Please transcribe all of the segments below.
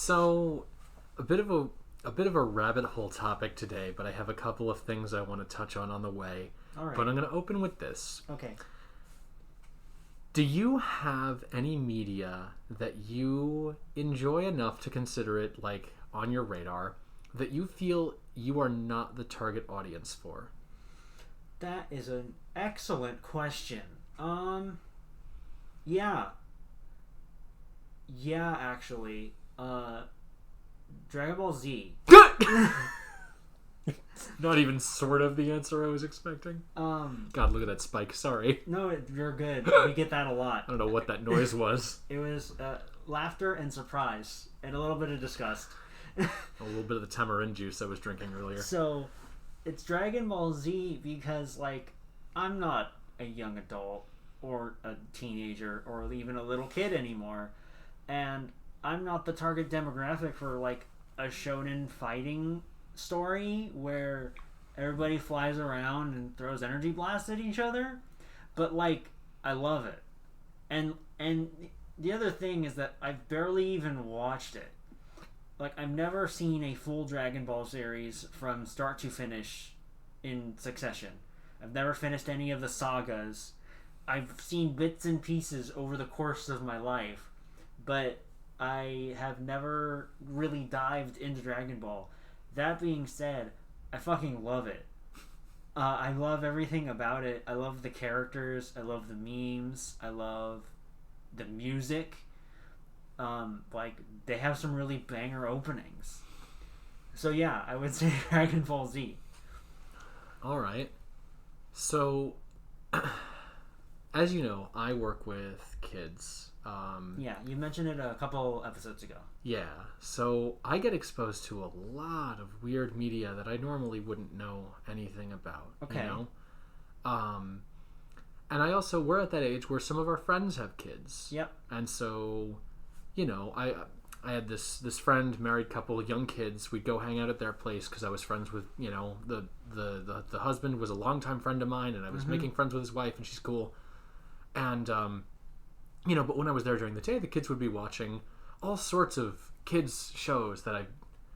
So, a bit of a rabbit hole topic today, but I have a couple of things I want to touch on the way. All right. But I'm going to open with this. Okay. Do you have any media that you enjoy enough to consider it like on your radar that you feel you are not the target audience for? That is an excellent question. Yeah. Yeah, actually. Dragon Ball Z. Not even sort of the answer I was expecting. God, look at that spike. Sorry. No, you're good. We get that a lot. I don't know what that noise was. It was laughter and surprise and a little bit of disgust. A little bit of the tamarind juice I was drinking earlier. So, it's Dragon Ball Z because, like, I'm not a young adult or a teenager or even a little kid anymore. And I'm not the target demographic for, like, a shonen fighting story where everybody flies around and throws energy blasts at each other. But, like, I love it. And the other thing is that I've barely even watched it. Like, I've never seen a full Dragon Ball series from start to finish in succession. I've never finished any of the sagas. I've seen bits and pieces over the course of my life, but I have never really dived into Dragon Ball. That being said, I fucking love it. I love everything about it. I love the characters. I love the memes. I love the music. Like, they have some really banger openings. So yeah, I would say Dragon Ball Z. Alright. So, as you know, I work with kids. Yeah, you mentioned it a couple episodes ago. Yeah, so I get exposed to a lot of weird media that I normally wouldn't know anything about. Okay. You know? And I also, we're at that age where some of our friends have kids. Yep. And so, you know, I had this friend, married couple, young kids. We'd go hang out at their place because I was friends with, you know, the husband was a longtime friend of mine, and I was making friends with his wife, and she's cool. And, you know, but when I was there during the day, the kids would be watching all sorts of kids shows that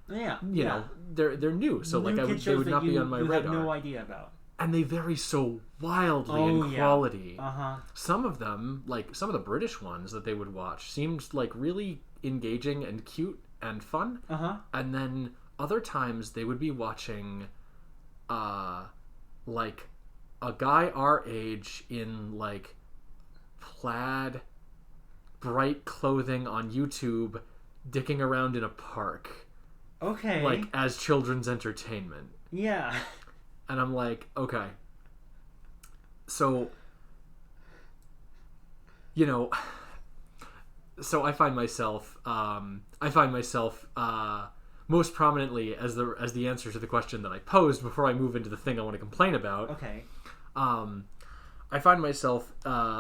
you know, they're new, so new like they would not be on my radar. You have no idea about. And they vary so wildly in quality. Uh-huh. Some of them, like some of the British ones that they would watch, seemed like really engaging and cute and fun. Uh-huh. And then other times they would be watching, like a guy our age in like plaid, bright clothing on YouTube, dicking around in a park. Okay. Like as children's entertainment. Yeah. And I'm like, okay. So, you know, so I find myself most prominently as the answer to the question that I posed before I move into the thing I want to complain about. Okay. I find myself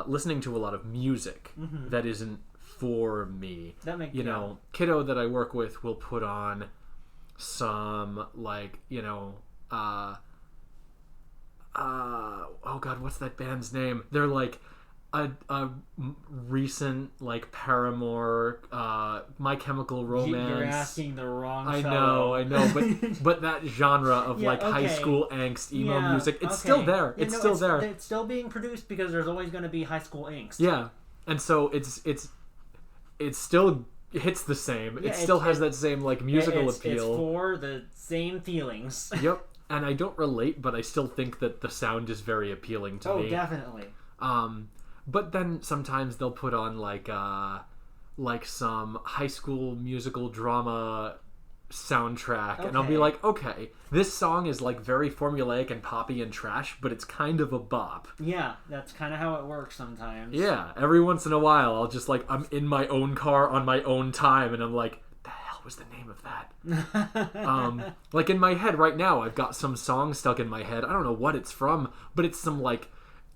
listening to a lot of music that isn't for me. That makes you know, kiddo that I work with will put on some like, you know, oh god, what's that band's name? They're like a recent like Paramore, My Chemical Romance. You're asking the wrong I fellow. know, but that genre of like high school angst emo music, it's still there. It's still there. It's still being produced because there's always going to be high school angst. Yeah, and so it still hits the same. Yeah, it still has that same like musical appeal. It's for the same feelings. Yep. And I don't relate, but I still think that the sound is very appealing to me. Oh, definitely. But then sometimes they'll put on like some high school musical drama soundtrack, and I'll be like, okay, this song is like very formulaic and poppy and trash, but it's kind of a bop. Yeah, that's kind of how it works sometimes. Yeah, every once in a while, I'll just like, I'm in my own car on my own time, and I'm like, the hell was the name of that? Like in my head right now, I've got some song stuck in my head. I don't know what it's from, but it's some like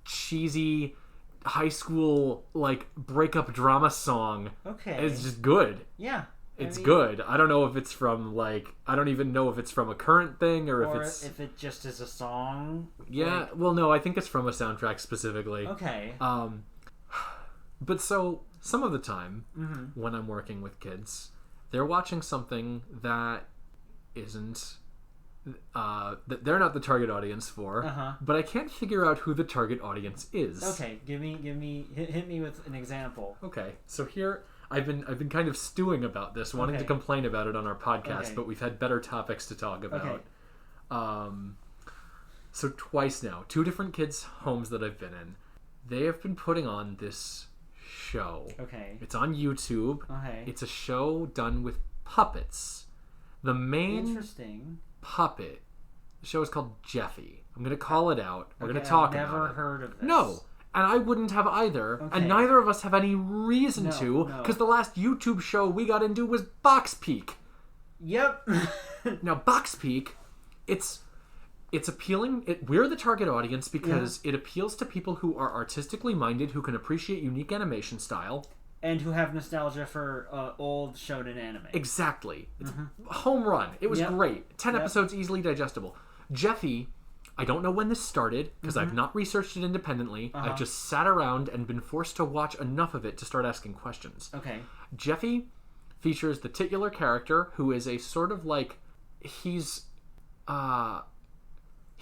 cheesy high school like breakup drama song. Okay. It's just good. Yeah. It's good. I don't know if it's from like, I don't even know if it's from a current thing or if it just is a song. Yeah. Like... Well, no, I think it's from a soundtrack specifically. Okay. But so some of the time when I'm working with kids, they're watching something that isn't that they're not the target audience for, but I can't figure out who the target audience is. Okay, hit me with an example. Okay, so here I've been kind of stewing about this, wanting to complain about it on our podcast, but we've had better topics to talk about. So twice now, 2 different kids' homes that I've been in, they have been putting on this show. Okay. It's on YouTube. Okay. It's a show done with puppets. The main puppet, the show is called Jeffy. I'm going to call it out. We're going to talk about it. I've never heard of this. No. And I wouldn't have either. And neither of us have any reason to, because the last YouTube show we got into was Box Peak. Yep. Now, Box Peak, it's appealing. We're the target audience because it appeals to people who are artistically minded, who can appreciate unique animation style. And who have nostalgia for old shonen anime. Exactly. It's home run. It was great. 10 episodes, easily digestible. Jeffy, I don't know when this started, because I've not researched it independently. I've just sat around and been forced to watch enough of it to start asking questions. Okay. Jeffy features the titular character, who is a sort of like... He's a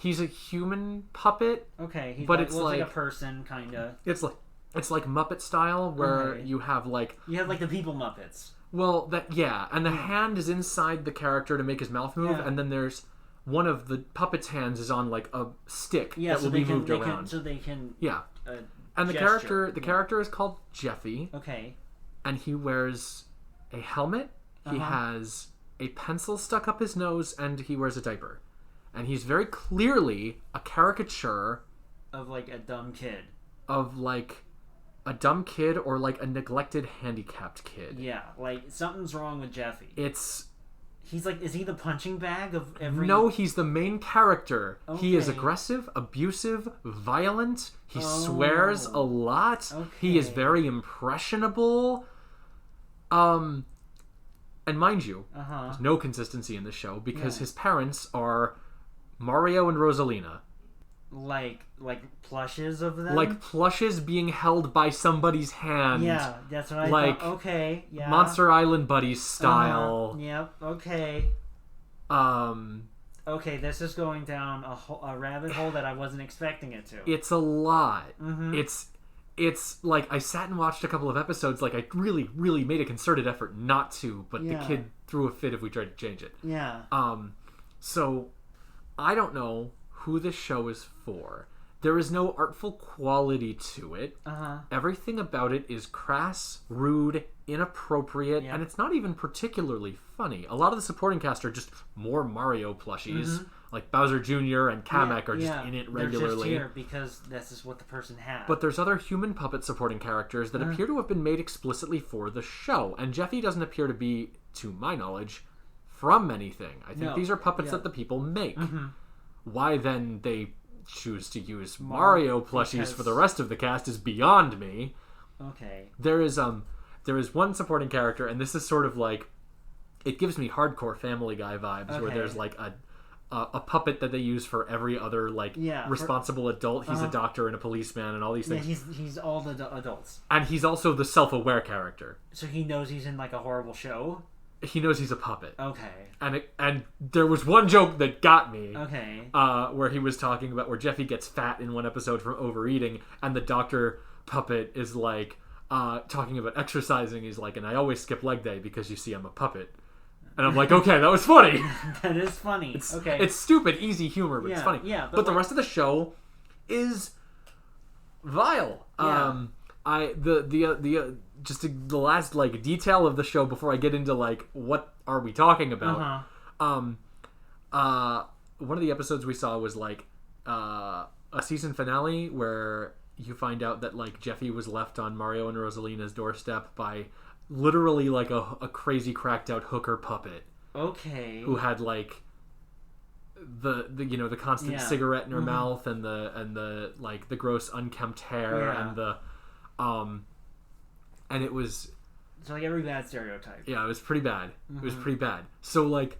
human puppet. Okay, he looks like a person, kind of. It's like Muppet style, where you have like... You have like the People Muppets. Well, and the hand is inside the character to make his mouth move, and then there's... One of the puppet's hands is on like a stick that will be moved around. So they can... Yeah. And the character is called Jeffy. Okay. And he wears a helmet. He has a pencil stuck up his nose, and he wears a diaper. And he's very clearly a caricature of like a dumb kid. Of like a dumb kid or like a neglected handicapped kid. Yeah, like something's wrong with Jeffy. He's like, is he the punching bag of every... No, he's the main character. Okay. He is aggressive, abusive, violent. He swears a lot. Okay. He is very impressionable. And mind you, there's no consistency in the show because his parents are Mario and Rosalina. Like plushes of them? Like plushes being held by somebody's hand. Yeah, that's what I thought. Okay, yeah. Monster Island Buddies style. Yep, okay. Okay, this is going down a rabbit hole that I wasn't expecting it to. It's a lot. It's like I sat and watched a couple of episodes. Like I really, really made a concerted effort not to, but the kid threw a fit if we tried to change it. Yeah. So I don't know who this show is for. There is no artful quality to it. Everything about it is crass, rude, inappropriate, and it's not even particularly funny. A lot of the supporting cast are just more Mario plushies. Like Bowser Jr. and Kamek are just in it regularly. They're just here because this is what the person has. But there's other human puppet supporting characters that appear to have been made explicitly for the show. And Jeffy doesn't appear to be, to my knowledge, from anything. I think these are puppets that the people make. Why then they choose to use Mario plushies for the rest of the cast is beyond me. Okay. There is one supporting character, and this is sort of like, it gives me hardcore Family Guy vibes, where there's like a puppet that they use for every other like responsible adult. He's a doctor and a policeman and all these things. Yeah, he's all the adults. And he's also the self-aware character. So he knows he's in like a horrible show? He knows he's a puppet. Okay. And there was one joke that got me. Okay. Where he was talking about where Jeffy gets fat in one episode from overeating, and the doctor puppet is like talking about exercising. He's like, and I always skip leg day because you see I'm a puppet. And I'm like, okay, that was funny. That is funny. It's stupid, easy humor, but it's funny. Yeah, but the rest of the show is vile. Yeah. The last like detail of the show before I get into like what are we talking about. One of the episodes we saw was like a season finale where you find out that like Jeffy was left on Mario and Rosalina's doorstep by literally like a crazy cracked out hooker puppet. Okay. Who had like the constant cigarette in her mouth and the like the gross unkempt hair and the and it was... So like every bad stereotype. Yeah, it was pretty bad. It was pretty bad. So like,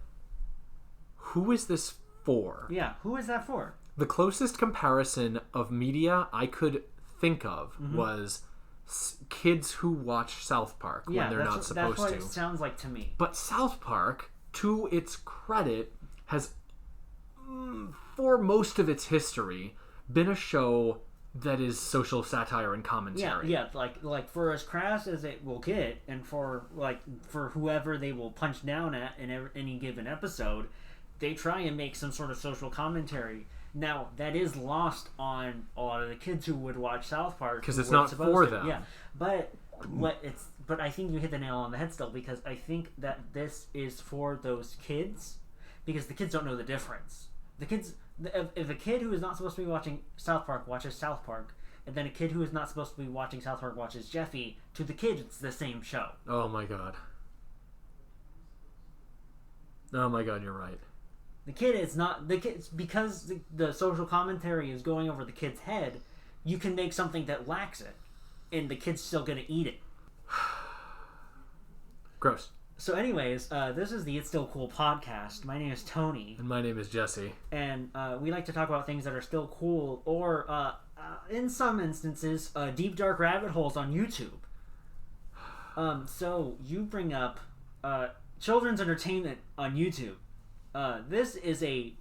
who is this for? Yeah, who is that for? The closest comparison of media I could think of was kids who watch South Park when they're not supposed to. That's what it sounds like to me. But South Park, to its credit, has, for most of its history, been a show that is social satire and commentary. Yeah, like for as crass as it will get, and for whoever they will punch down at in any given episode, they try and make some sort of social commentary. Now, that is lost on a lot of the kids who would watch South Park. Because it's not for them. Yeah, but I think you hit the nail on the head still, because I think that this is for those kids, because the kids don't know the difference. The kids, if a kid who is not supposed to be watching South Park watches South Park, and then a kid who is not supposed to be watching South Park watches Jeffy, to the kid it's the same show. Oh my god. Oh my god, you're right. The kid is not the kids, because the social commentary is going over the kid's head. You can make something that lacks it, and the kid's still gonna eat it. Gross. So, anyways, this is the It's Still Cool podcast. My name is Tony, and my name is Jesse, and we like to talk about things that are still cool, or in some instances, deep dark rabbit holes on YouTube. So you bring up children's entertainment on YouTube. This is a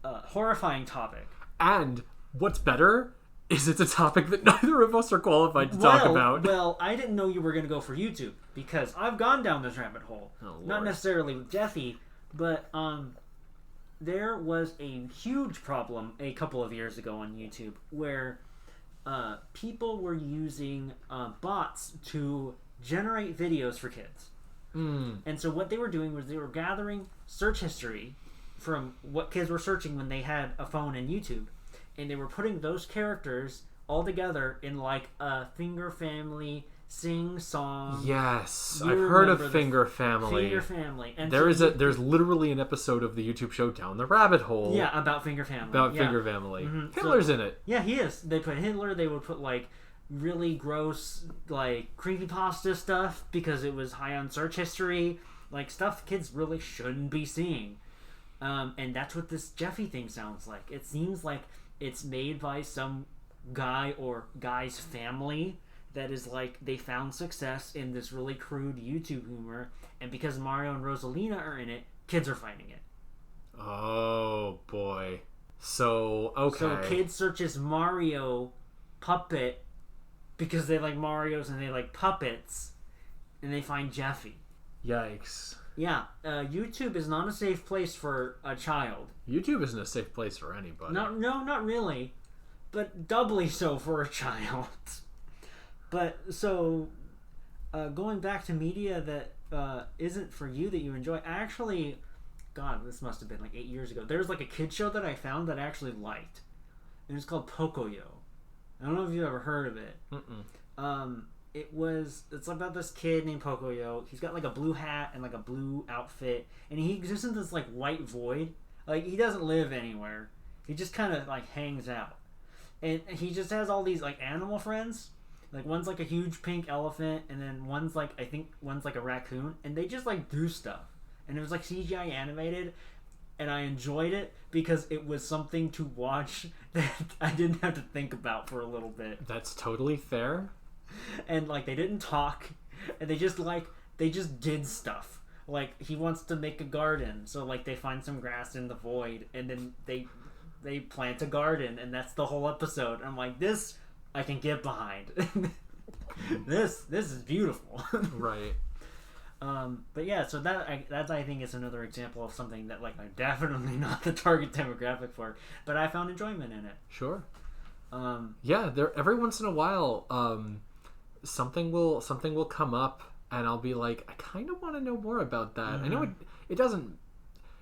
horrifying topic. And what's better is it's a topic that neither of us are qualified to talk about. Well, I didn't know you were going to go for YouTube, because I've gone down this rabbit hole. Oh, not necessarily with Jeffy, but there was a huge problem a couple of years ago on YouTube where people were using bots to generate videos for kids. And so what they were doing was they were gathering search history from what kids were searching when they had a phone and YouTube, and they were putting those characters all together in like a Finger Family sing song. Yes, I've heard of Finger Family. Finger Family, and there's literally an episode of the YouTube show Down the Rabbit Hole. Yeah, about Finger Family. Finger Family. Mm-hmm. Hitler's in it. Yeah, he is. They put Hitler. They would put like really gross, like creepypasta stuff because it was high on search history, like stuff kids really shouldn't be seeing. And that's what this Jeffy thing sounds like. It seems like it's made by some guy or guy's family that is like, they found success in this really crude YouTube humor, and because Mario and Rosalina are in it, kids are finding it. Oh boy. So, okay. So kid searches Mario puppet because they like Marios and they like puppets, and they find Jeffy. Yikes. Yeah, YouTube is not a safe place for a child. YouTube isn't a safe place for anybody. No, not really, but doubly so for a child. But so, going back to media that isn't for you, that you enjoy. Actually, God, this must have been like 8 years ago. There's like a kid show that I found that I actually liked, and it's called Pocoyo. I don't know if you've ever heard of it. It's about this kid named Pocoyo. He's got like a blue hat and like a blue outfit, and he exists in this like white void. Like, he doesn't live anywhere. He just kind of like hangs out, and he just has all these like animal friends. Like, one's like a huge pink elephant, and then one's like, I think one's like a raccoon, and they just like do stuff. And it was like CGI animated, and I enjoyed it because it was something to watch that I didn't have to think about for a little bit. That's totally fair. And like, they didn't talk, and they just did stuff. Like, he wants to make a garden, so like they find some grass in the void, and then they plant a garden, and that's the whole episode. And I'm like, this I can get behind. This is beautiful. Right. But yeah, so that I think is another example of something that like I'm definitely not the target demographic for, but I found enjoyment in it. Sure. Yeah, there every once in a while, something will come up, and I'll be like, I kind of want to know more about that. Mm-hmm. I know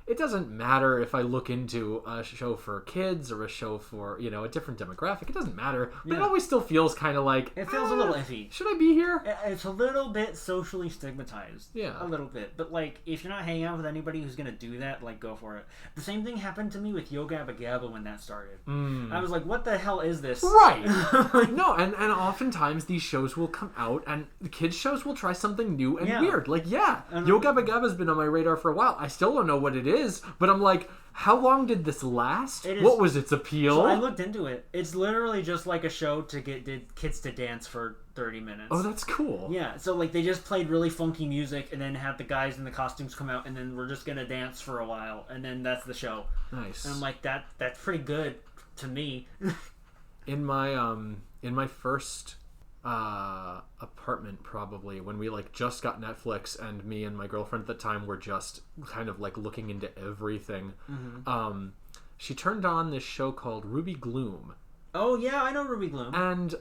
it doesn't matter if I look into a show for kids or a show for, a different demographic. It doesn't matter, but it always still feels kind of like, it feels a little iffy. Should I be here? It's a little bit socially stigmatized. Yeah, a little bit. But like, if you're not hanging out with anybody who's gonna do that, like, go for it. The same thing happened to me with Yo Gabba Gabba when that started. I was like, what the hell is this? Right. No, and oftentimes these shows will come out, and the kids shows will try something new and weird. Like, Yo Gabba Gabba's been on my radar for a while. I still don't know what it is, but I'm like, How long did this last? It is, what was its appeal? So I looked into it. It's literally just like a show to get kids to dance for 30 minutes. Oh, that's cool. Yeah, so like they just played really funky music and then had the guys in the costumes come out and then we're just gonna dance for a while and then that's the show. Nice. And I'm like, that's pretty good to me. In my first apartment, probably when we like just got Netflix, and me and my girlfriend at the time were just kind of like looking into everything. She turned on this show called Ruby Gloom. Oh yeah, I know Ruby Gloom. And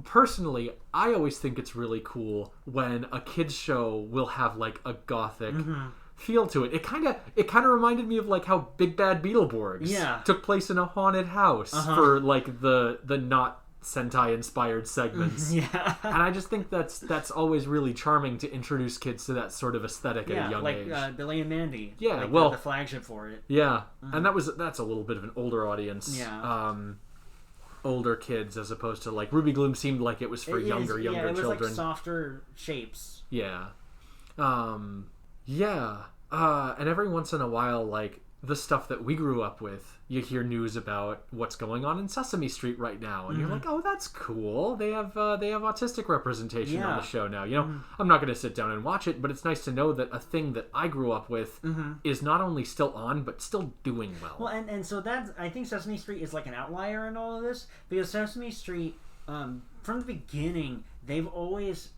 personally, I always think it's really cool when a kids show will have like a gothic feel to it. It kind of reminded me of like how Big Bad Beetleborgs took place in a haunted house for like the not Sentai inspired segments. Yeah. And I just think that's always really charming to introduce kids to that sort of aesthetic at a young age. Like Billy and Mandy. Yeah, like well, the flagship for it. Yeah. And that's a little bit of an older audience. Yeah. Older kids as opposed to like Ruby Gloom seemed like it was for younger it was children. like softer shapes. Yeah. And every once in a while, like the stuff that we grew up with, you hear news about what's going on in Sesame Street right now, and you're like, oh, that's cool. They have autistic representation on the show now. You know, I'm not going to sit down and watch it, but it's nice to know that a thing that I grew up with is not only still on, but still doing well. Well, and so I think Sesame Street is like an outlier in all of this, because Sesame Street, from the beginning, they've always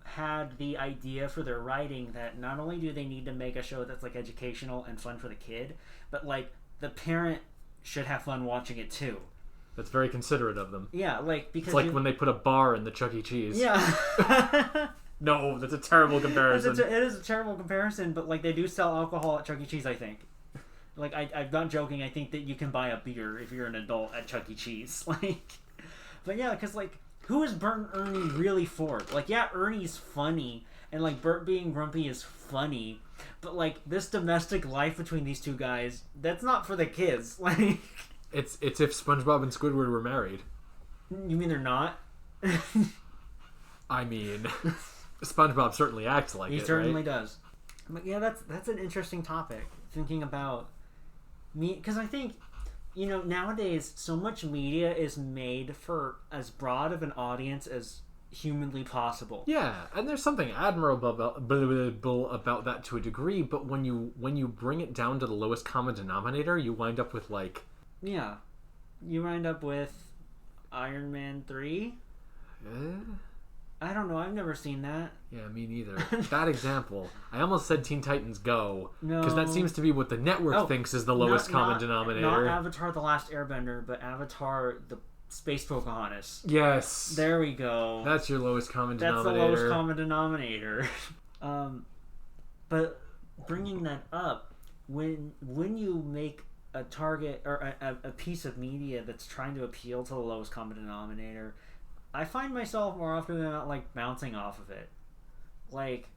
had the idea for their writing that not only do they need to make a show that's like educational and fun for the kid, but like the parent should have fun watching it too. That's very considerate of them. Yeah, like because it's like when they put a bar in the Chuck E. Cheese. Yeah. No, that's a terrible comparison. It is a terrible comparison, but like they do sell alcohol at Chuck E. Cheese, I think. Like I'm not joking. I think that you can buy a beer if you're an adult at Chuck E. Cheese. Like, but yeah, because like, who is Bert and Ernie really for? Like, yeah, Ernie's funny, and like Bert being grumpy is funny, but like this domestic life between these two guys, that's not for the kids. Like, it's if SpongeBob and Squidward were married. You mean they're not? I mean, SpongeBob certainly acts like it. He certainly right? does. But yeah, that's an interesting topic. Thinking about me, because I think, you know, nowadays so much media is made for as broad of an audience as humanly possible. Yeah, and there's something admirable about that to a degree, but when you bring it down to the lowest common denominator, you wind up with like... Yeah. You wind up with Iron Man 3? I don't know, I've never seen that. Yeah, me neither. Bad example. I almost said Teen Titans Go, No. because that seems to be what the network thinks is the lowest common denominator. Not Avatar The Last Airbender, but Avatar The Space Pocahontas. Yes. There we go. That's your lowest common That's denominator. the lowest common denominator. But bringing that up, when you make a target or a piece of media that's trying to appeal to the lowest common denominator, I find myself more often than not like bouncing off of it. Like,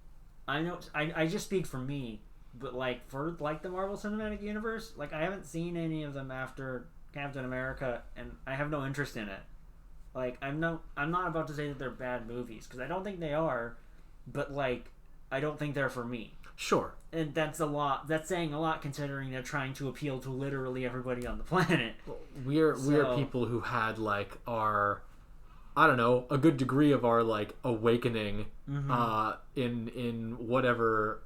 I know I just speak for me, but like for like the Marvel Cinematic Universe, like I haven't seen any of them after Captain America, and I have no interest in it. Like I'm not about to say that they're bad movies, because I don't think they are, but like I don't think they're for me. Sure. And that's a lot. That's saying a lot, considering they're trying to appeal to literally everybody on the planet. We're people who had like our, I don't know, a good degree of our like awakening in whatever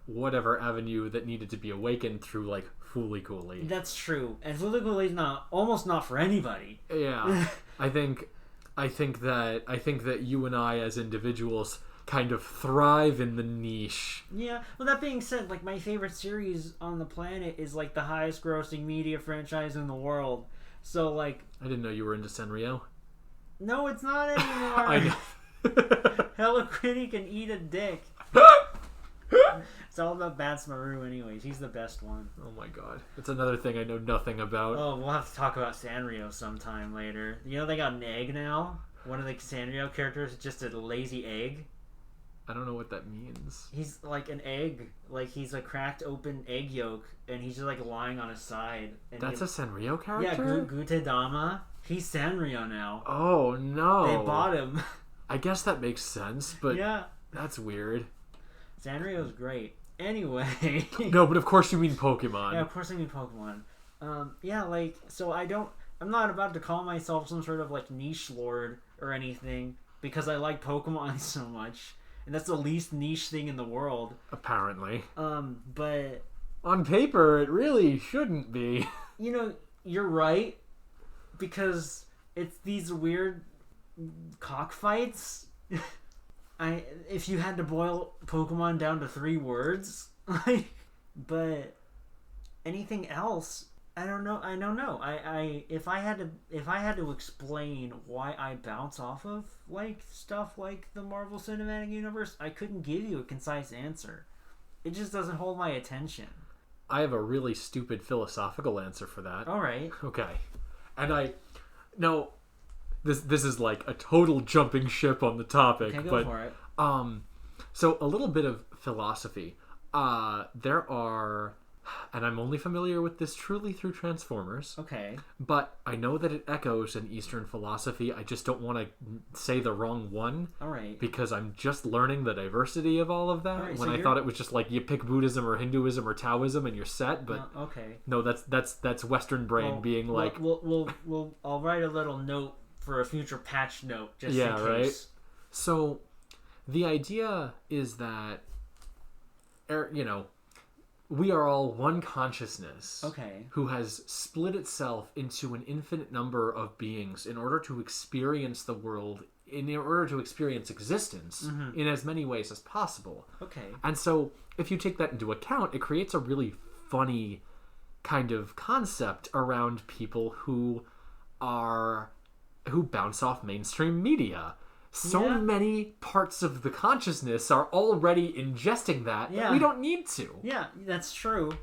avenue that needed to be awakened through like Fooly Cooly. That's true. And Fooly Cooly's almost not for anybody. Yeah. I think that you and I as individuals kind of thrive in the niche. Yeah. Well, that being said, like my favorite series on the planet is like the highest grossing media franchise in the world. So like, I didn't know you were into Sanrio. No, it's not anymore. I know. Hello Kitty can eat a dick. It's all about Bats Maru anyways. He's the best one. Oh my god. That's another thing I know nothing about. Oh, we'll have to talk about Sanrio sometime later. You know they got an egg now? One of the Sanrio characters is just a lazy egg. I don't know what that means. He's like an egg. Like he's a cracked open egg yolk, and he's just like lying on his side. And that's a Sanrio character? Yeah, Gutedama. He's Sanrio now. Oh no. They bought him. I guess that makes sense, but yeah, that's weird. Sanrio's great. Anyway. No, but of course you mean Pokemon. Yeah, of course I mean Pokemon. Yeah, like, so I'm not about to call myself some sort of, like, niche lord or anything because I like Pokemon so much. And that's the least niche thing in the world. Apparently. But... On paper, it really shouldn't be. You know, you're right. Because it's these weird cockfights. If you had to boil Pokemon down to 3 words, like, but anything else, I don't know. If I had to explain why I bounce off of like stuff like the Marvel Cinematic Universe, I couldn't give you a concise answer. It just doesn't hold my attention. I have a really stupid philosophical answer for that. All right. Okay. And this is like a total jumping ship on the topic. Okay, go for it. So a little bit of philosophy. There are, and I'm only familiar with this truly through Transformers. Okay. But I know that it echoes an Eastern philosophy. I just don't want to say the wrong one. All right. Because I'm just learning the diversity of all of that. All right, when I thought it was just like you pick Buddhism or Hinduism or Taoism and you're set. But okay. No, that's Western brain being like. I'll write a little note for a future patch note just in case. Right. So, the idea is that, we are all one consciousness. Okay. Who has split itself into an infinite number of beings in order to experience the world, in order to experience existence in as many ways as possible. Okay. And so, if you take that into account, it creates a really funny kind of concept around people who bounce off mainstream media. So many parts of the consciousness are already ingesting that we don't need to. Yeah, that's true.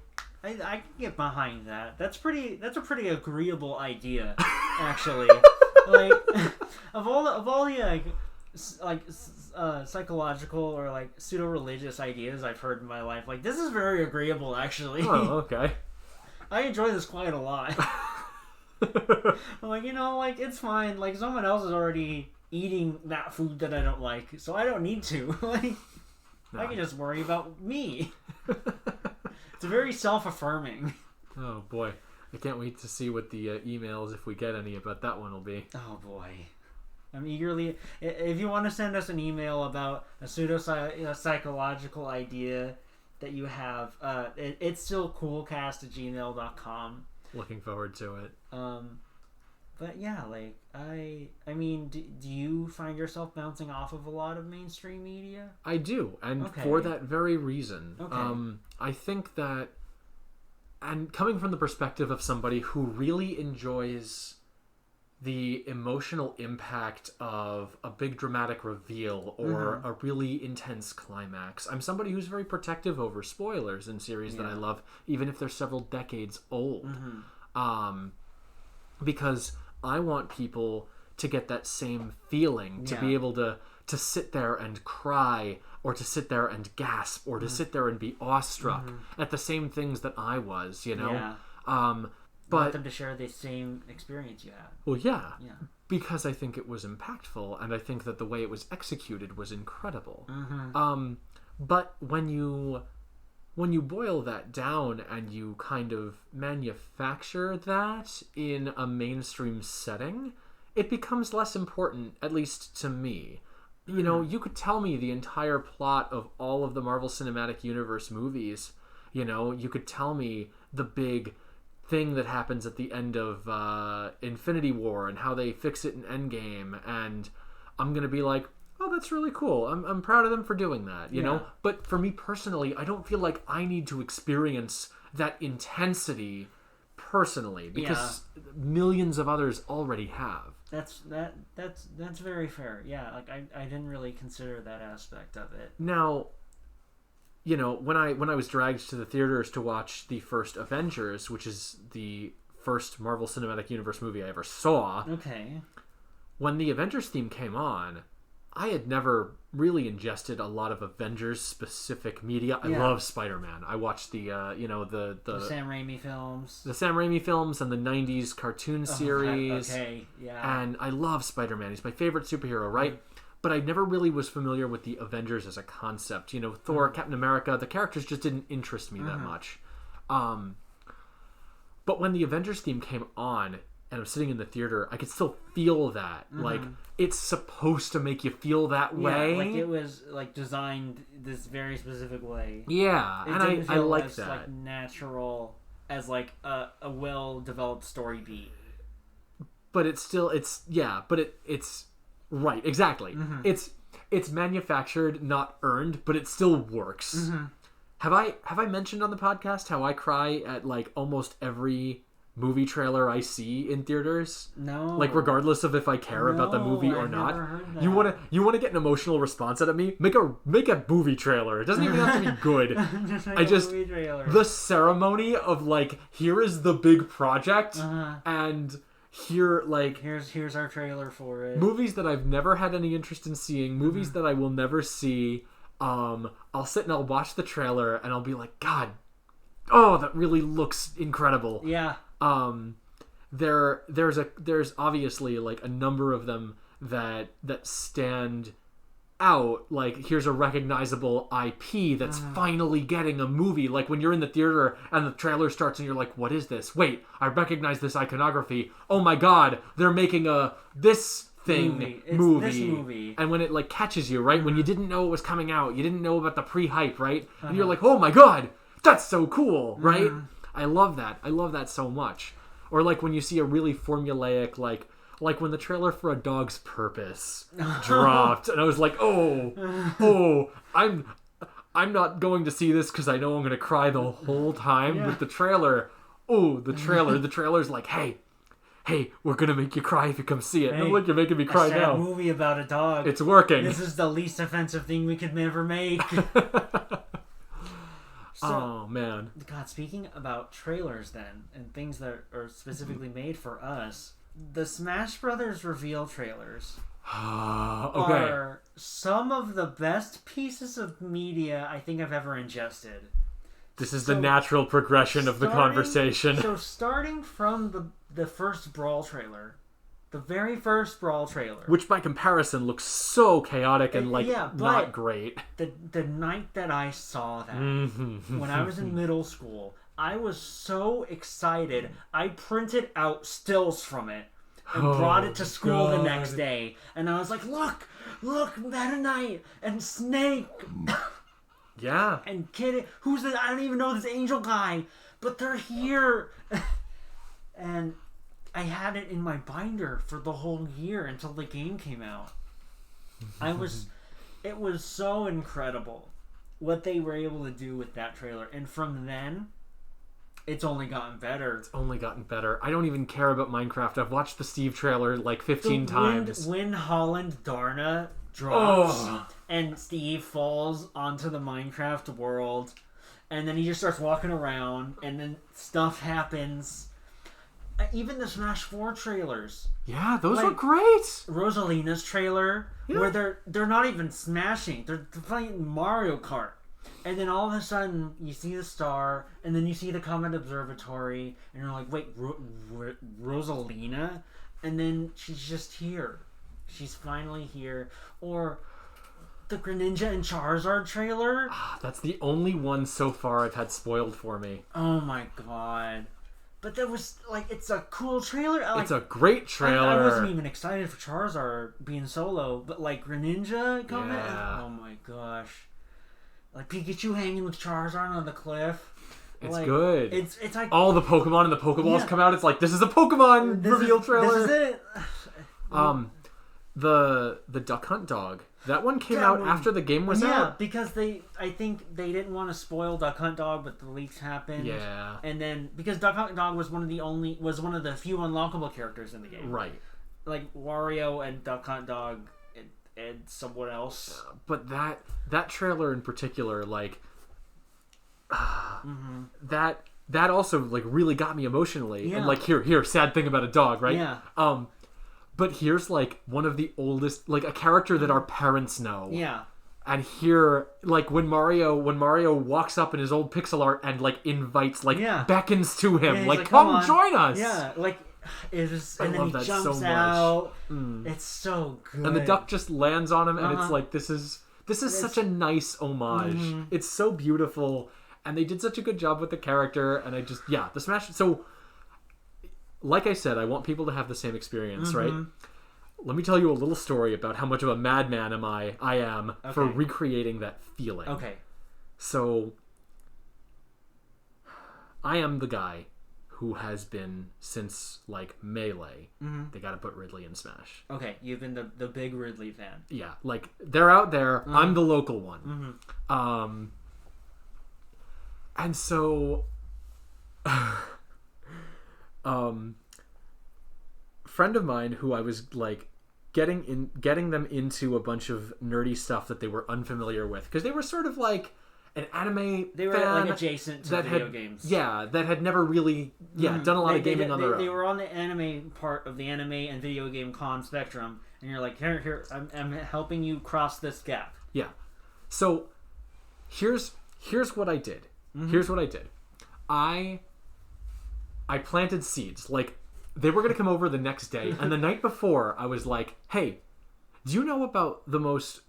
I can get behind that. That's a pretty agreeable idea, actually. Like of all the psychological or like pseudo religious ideas I've heard in my life, like this is very agreeable, actually. Oh, okay. I enjoy this quite a lot. I'm like, like it's fine. Like someone else is already eating that food that I don't like, so I don't need to. Like, I can just worry about me. It's very self-affirming. Oh boy, I can't wait to see what the emails, if we get any, about that one will be. Oh boy, I'm eagerly. If you want to send us an email about a psychological idea that you have, it's still coolcast@gmail.com. Looking forward to it. But yeah, like I mean, do you find yourself bouncing off of a lot of mainstream media? I do, and for that very reason. Okay. I think that, and coming from the perspective of somebody who really enjoys the emotional impact of a big dramatic reveal or a really intense climax. I'm somebody who's very protective over spoilers in series that I love, even if they're several decades old. Because I want people to get that same feeling, to be able to sit there and cry, or to sit there and gasp, or to sit there and be awestruck at the same things that I was, Yeah. But want them to share the same experience you had. Well, yeah. Because I think it was impactful, and I think that the way it was executed was incredible. But when you boil that down and you kind of manufacture that in a mainstream setting, it becomes less important, at least to me. You could tell me the entire plot of all of the Marvel Cinematic Universe movies. You could tell me the big thing that happens at the end of Infinity War and how they fix it in Endgame, and I'm going to be like, oh, that's really cool. I'm proud of them for doing that, you know? But for me personally, I don't feel like I need to experience that intensity personally, because millions of others already have. That's very fair. Yeah, like I didn't really consider that aspect of it. Now, when I was dragged to the theaters to watch the first Avengers, which is the first Marvel Cinematic Universe movie I ever saw. Okay. When the Avengers theme came on, I had never really ingested a lot of Avengers-specific media. I love Spider-Man. I watched the Sam Raimi films. The Sam Raimi films and the 90s cartoon series. Okay, yeah. And I love Spider-Man. He's my favorite superhero, right? but I never really was familiar with the Avengers as a concept. You know, Thor, Captain America, the characters just didn't interest me that much. But when the Avengers theme came on and I'm sitting in the theater, I could still feel that. Like, it's supposed to make you feel that way. Like it was like designed this very specific way. Yeah, and I like as, that. Like natural as like a well-developed story beat. But it's right, exactly. It's manufactured, not earned, but it still works. Have I mentioned on the podcast how I cry at like almost every movie trailer I see in theaters? No. Like regardless of if I care about the movie or I've not. never heard that. You wanna get an emotional response out of me? Make a movie trailer. It doesn't even have to be good. Movie trailer. The ceremony of like, here is the big project and here, like, here's our trailer for it. Movies that I've never had any interest in seeing, movies that I will never see. I'll sit and I'll watch the trailer and I'll be like, God, oh, that really looks incredible. Yeah. There's obviously like a number of them that stand out. Like, here's a recognizable IP that's finally getting a movie. Like when you're in the theater and the trailer starts and you're like, what is this? Wait, I recognize this iconography. Oh my God, they're making this movie. And when it like catches you, right? When you didn't know it was coming out, you didn't know about the pre-hype, right? And you're like, oh my God, that's so cool, right? I love that so much. Or like when you see a really formulaic, like when the trailer for A Dog's Purpose dropped, and I was like, oh, I'm not going to see this because I know I'm going to cry the whole time. With the trailer, the trailer's like, hey, we're going to make you cry if you come see it. Hey, and look, you're making me cry now. A movie about a dog. It's working. This is the least offensive thing we could ever make. Oh, man. God, speaking about trailers then, and things that are specifically made for us, the Smash Brothers reveal trailers are some of the best pieces of media I think I've ever ingested. This is the natural progression of the conversation. So starting from the first Brawl trailer, the very first Brawl trailer, which by comparison looks so chaotic and not great. The night that I saw that, when I was in middle school, I was so excited. I printed out stills from it and brought it to school the next day. And I was like, look, Meta Knight and Snake. Yeah. And Kid, I don't even know this Angel guy, but they're here. And I had it in my binder for the whole year until the game came out. It was so incredible what they were able to do with that trailer. And from then, it's only gotten better. I don't even care about Minecraft. I've watched the Steve trailer like 15 times. When Holland Darna drops and Steve falls onto the Minecraft world, and then he just starts walking around, and then stuff happens. Even the Smash 4 trailers. Yeah, those were great. Rosalina's trailer, where they're not even smashing. They're playing Mario Kart. And then all of a sudden, you see the star, and then you see the Comet Observatory, and you're like, wait, Rosalina? And then she's just here. She's finally here. Or the Greninja and Charizard trailer. That's the only one so far I've had spoiled for me. Oh my God. But that was, like, it's a cool trailer. It's a great trailer. I wasn't even excited for Charizard being solo, but, like, Greninja coming? Yeah. Oh, my gosh. Like, Pikachu hanging with Charizard on the cliff. It's like, good. It's like... all the Pokemon and the Pokeballs come out. It's like, this is a Pokemon reveal trailer. This is it. The Duck Hunt dog. That one came out after the game was out. Yeah, because I think they didn't want to spoil Duck Hunt Dog, but the leaks happened. Yeah. And then because Duck Hunt Dog was one of the few unlockable characters in the game. Right. Like Wario and Duck Hunt Dog and someone else. But that trailer in particular, like that also like really got me emotionally. Yeah. And like here, sad thing about a dog, right? Yeah. But here's like one of the oldest, like a character that our parents know. Yeah. And here, like when Mario walks up in his old pixel art and like invites, like beckons to him, like come join us. Yeah, like and then he jumps out. It's so good. And the duck just lands on him, and it's like, this is such a nice homage. It's so beautiful, and they did such a good job with the character, and the Smash. So, like I said, I want people to have the same experience, right? Let me tell you a little story about how much of a madman I am for recreating that feeling. Okay. So, I am the guy who has been since, like, Melee. They gotta put Ridley in Smash. Okay, you've been the big Ridley fan. Yeah, like, they're out there. I'm the local one. And so... friend of mine who I was, like, getting them into a bunch of nerdy stuff that they were unfamiliar with. Because they were sort of, like... an anime they were fan like adjacent to video games. Yeah, that had never really done a lot of gaming on their own. They were on the anime part of the anime and video game con spectrum, and you're like, here, I'm helping you cross this gap. Yeah. So here's what I did. Here's what I did. I planted seeds. Like, they were gonna come over the next day, and the night before I was like, hey, do you know about the most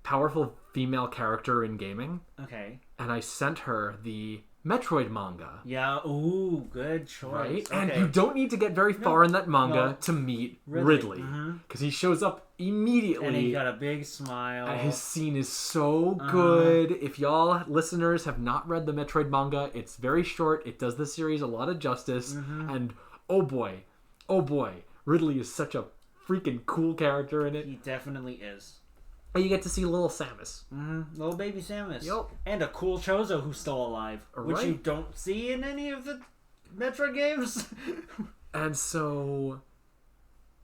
powerful female character in gaming? Okay. And I sent her the Metroid manga. Yeah, ooh, good choice. Right? Okay. And you don't need to get very far in that manga to meet Ridley. Because he shows up immediately. And he got a big smile. And his scene is so good. If y'all listeners have not read the Metroid manga, it's very short. It does the series a lot of justice. And oh boy, Ridley is such a freaking cool character in it. He definitely is. And you get to see little Samus. Little baby Samus. Yep. And a cool Chozo who's still alive. Which you don't see in any of the Metroid games. And so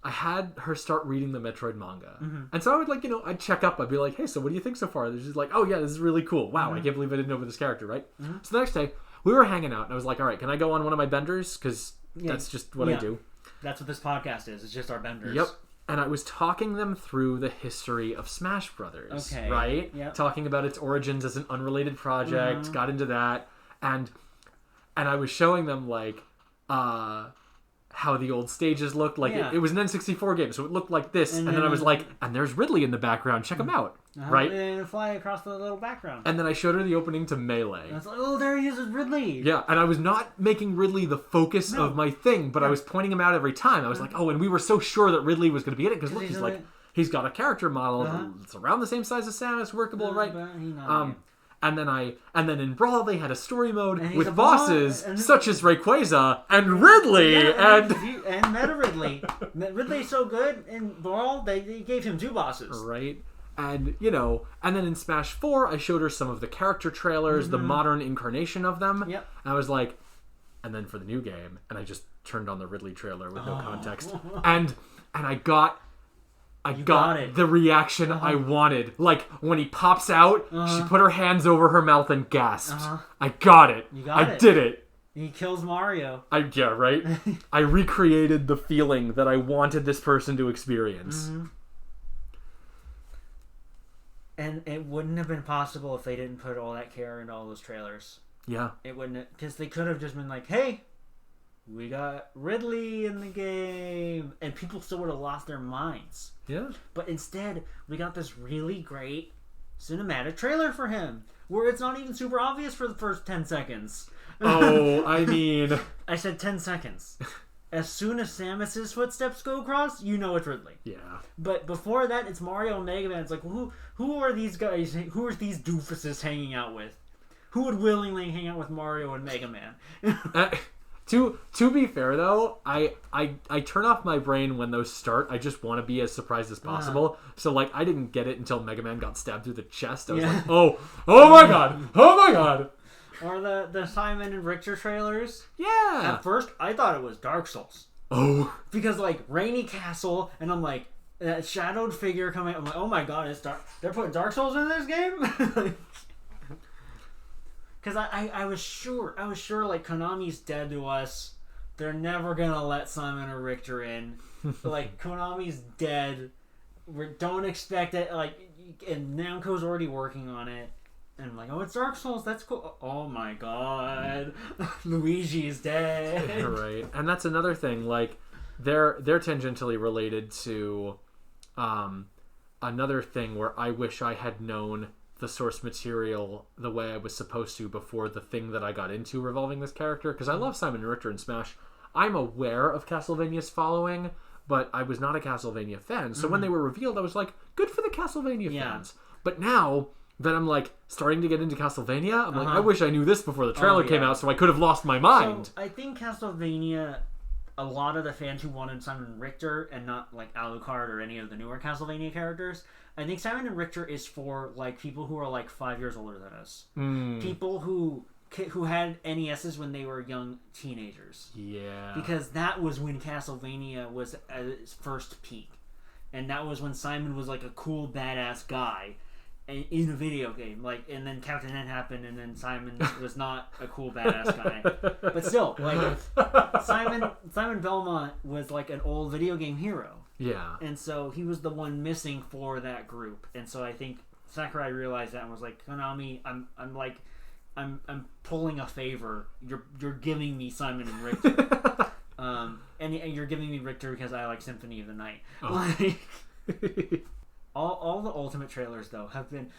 I had her start reading the Metroid manga. And so I would, like, I'd check up. I'd be like, hey, so what do you think so far? She's like, oh yeah, this is really cool. Wow, I can't believe I didn't know about this character, right? So the next day, we were hanging out, and I was like, all right, can I go on one of my benders? Because that's just what I do. That's what this podcast is. It's just our benders. Yep. And I was talking them through the history of Smash Brothers, right? Yep. Talking about its origins as an unrelated project, got into that, and I was showing them, like, how the old stages looked. Like, it was an N64 game, so it looked like this. And then I was like, and there's Ridley in the background, check him out, right? And fly across the little background. And then I showed her the opening to Melee. And it's like, oh, there he is, Ridley! Yeah, and I was not making Ridley the focus of my thing, but I was pointing him out every time. I was like, oh, and we were so sure that Ridley was going to be in it, because look, he's got a character model, it's around the same size as Samus, workable, right? And then in Brawl they had a story mode with bosses such as Rayquaza and Ridley and Meta Ridley. Ridley's so good in Brawl they gave him 2 bosses. Right. And and then in Smash 4 I showed her some of the character trailers, the modern incarnation of them. Yep. And I was like, and then for the new game, and I just turned on the Ridley trailer with no context. And I got the reaction I wanted. Like, when he pops out, she put her hands over her mouth and gasped. I got it. I did it. He kills Mario. Right? I recreated the feeling that I wanted this person to experience. And it wouldn't have been possible if they didn't put all that care into all those trailers. Yeah. It wouldn't, because they could have just been like, hey, we got Ridley in the game. And people still would have lost their minds. Yeah. But instead, we got this really great cinematic trailer for him. Where it's not even super obvious for the first 10 seconds. Oh, I mean... I said 10 seconds. As soon as Samus's footsteps go across, you know it's Ridley. Yeah. But before that, it's Mario and Mega Man. It's like, who are these guys? Who are these doofuses hanging out with? Who would willingly hang out with Mario and Mega Man? To be fair, though, I turn off my brain when those start. I just want to be as surprised as possible. So, like, I didn't get it until Mega Man got stabbed through the chest. I was like, oh my god. Or the Simon and Richter trailers. Yeah. At first, I thought it was Dark Souls. Oh. Because, like, Rainy Castle, and I'm like, that shadowed figure coming, I'm like, oh my god, it's Dark. They're putting Dark Souls in this game? Because I was sure, like, Konami's dead to us. They're never gonna let Simon or Richter in. Like, Konami's dead. We don't expect it, like, and Namco's already working on it. And I'm like, oh, it's Dark Souls. That's cool. Oh my god, Luigi is dead. Right, and that's another thing. Like, they're tangentially related to another thing where I wish I had known the source material the way I was supposed to before the thing that I got into revolving this character. Because I love Simon and Richter in Smash. I'm aware of Castlevania's following, but I was not a Castlevania fan. So when they were revealed, I was like, good for the Castlevania fans. But now that I'm like starting to get into Castlevania, I'm like, I wish I knew this before the trailer came out, so I could have lost my mind. So I think Castlevania, a lot of the fans who wanted Simon and Richter and not like Alucard or any of the newer Castlevania characters, I think Simon and Richter is for like people who are like 5 years older than us. People who had NESs when they were young teenagers. Yeah. Because that was when Castlevania was at its first peak. And that was when Simon was like a cool, badass guy in a video game. Like, and then Captain N happened, and then Simon was not a cool, badass guy. But still, like, Simon Belmont was like an old video game hero. Yeah. And so he was the one missing for that group. And so I think Sakurai realized that and was like, Konami, I'm pulling a favor. You're giving me Simon and Richter. And you're giving me Richter because I like Symphony of the Night. Oh. Like, all the Ultimate trailers though have been.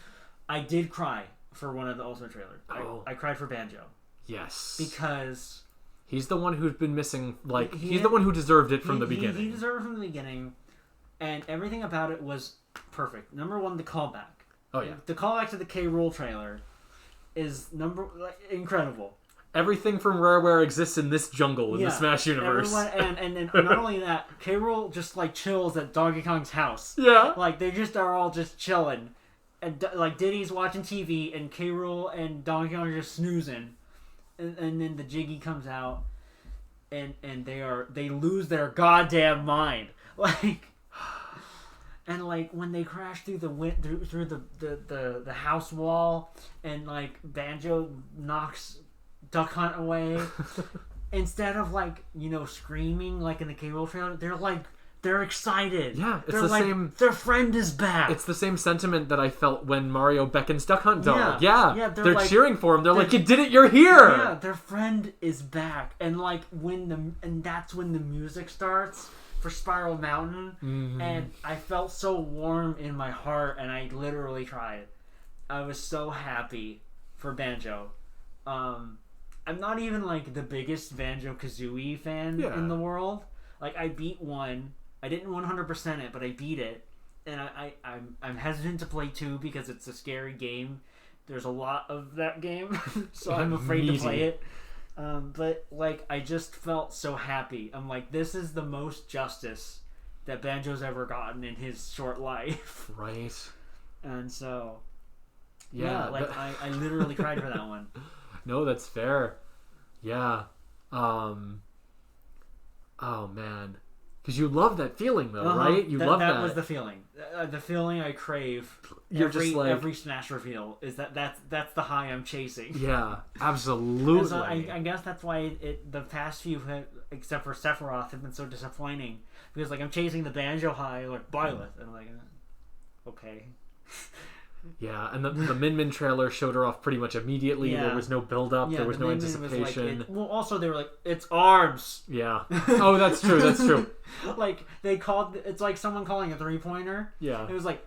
I did cry for one of the Ultimate trailers. I cried for Banjo. Yes. Because he's the one who's been missing. Like he's the one who deserved it from the beginning. He deserved it from the beginning, and everything about it was perfect. Number one, the callback. Oh yeah. The callback to the K. Rool trailer is incredible. Everything from Rareware exists in this jungle in the Smash universe. And not only that, K. Rool just like chills at Donkey Kong's house. Yeah. Like they just are all just chilling. And like Diddy's watching TV and K. Rool and Donkey Kong are just snoozing. And then the Jiggy comes out and they lose their goddamn mind. Like, and like when they crash through the house wall and like Banjo knocks Duck Hunt away, instead of like, you know, screaming like in the K. Rool trailer, they're excited. Yeah, it's they're the like, same. Their friend is back. It's the same sentiment that I felt when Mario beckons Duck Hunt dog. Yeah, they're like, cheering for him. They're like, you did it, you're here. Yeah, their friend is back, and like that's when the music starts for Spiral Mountain, and I felt so warm in my heart, and I literally cried. I was so happy for Banjo. I'm not even like the biggest Banjo-Kazooie fan in the world. Like I beat one. I didn't 100% it, but I beat it. And I'm hesitant to play 2 because it's a scary game. There's a lot of that game, so I'm afraid to play it. But like I just felt so happy. I'm like, this is the most justice that Banjo's ever gotten in his short life. Right. And so I literally cried for that one. No, that's fair. Yeah. Oh man, because you love that feeling though, right? You love that. That was the feeling. The feeling I crave. Every Smash reveal is that's the high I'm chasing. Yeah, absolutely. So I guess that's why the past few, except for Sephiroth, have been so disappointing, because like I'm chasing the Banjo high, like Byleth, and I'm like, okay. Yeah, and the Min Min trailer showed her off pretty much immediately. Yeah. There was no build up. There was no anticipation. Also they were like, it's ARMS. Yeah. Oh, that's true. That's true. Like they called it's like someone calling a 3-pointer. Yeah. It was like,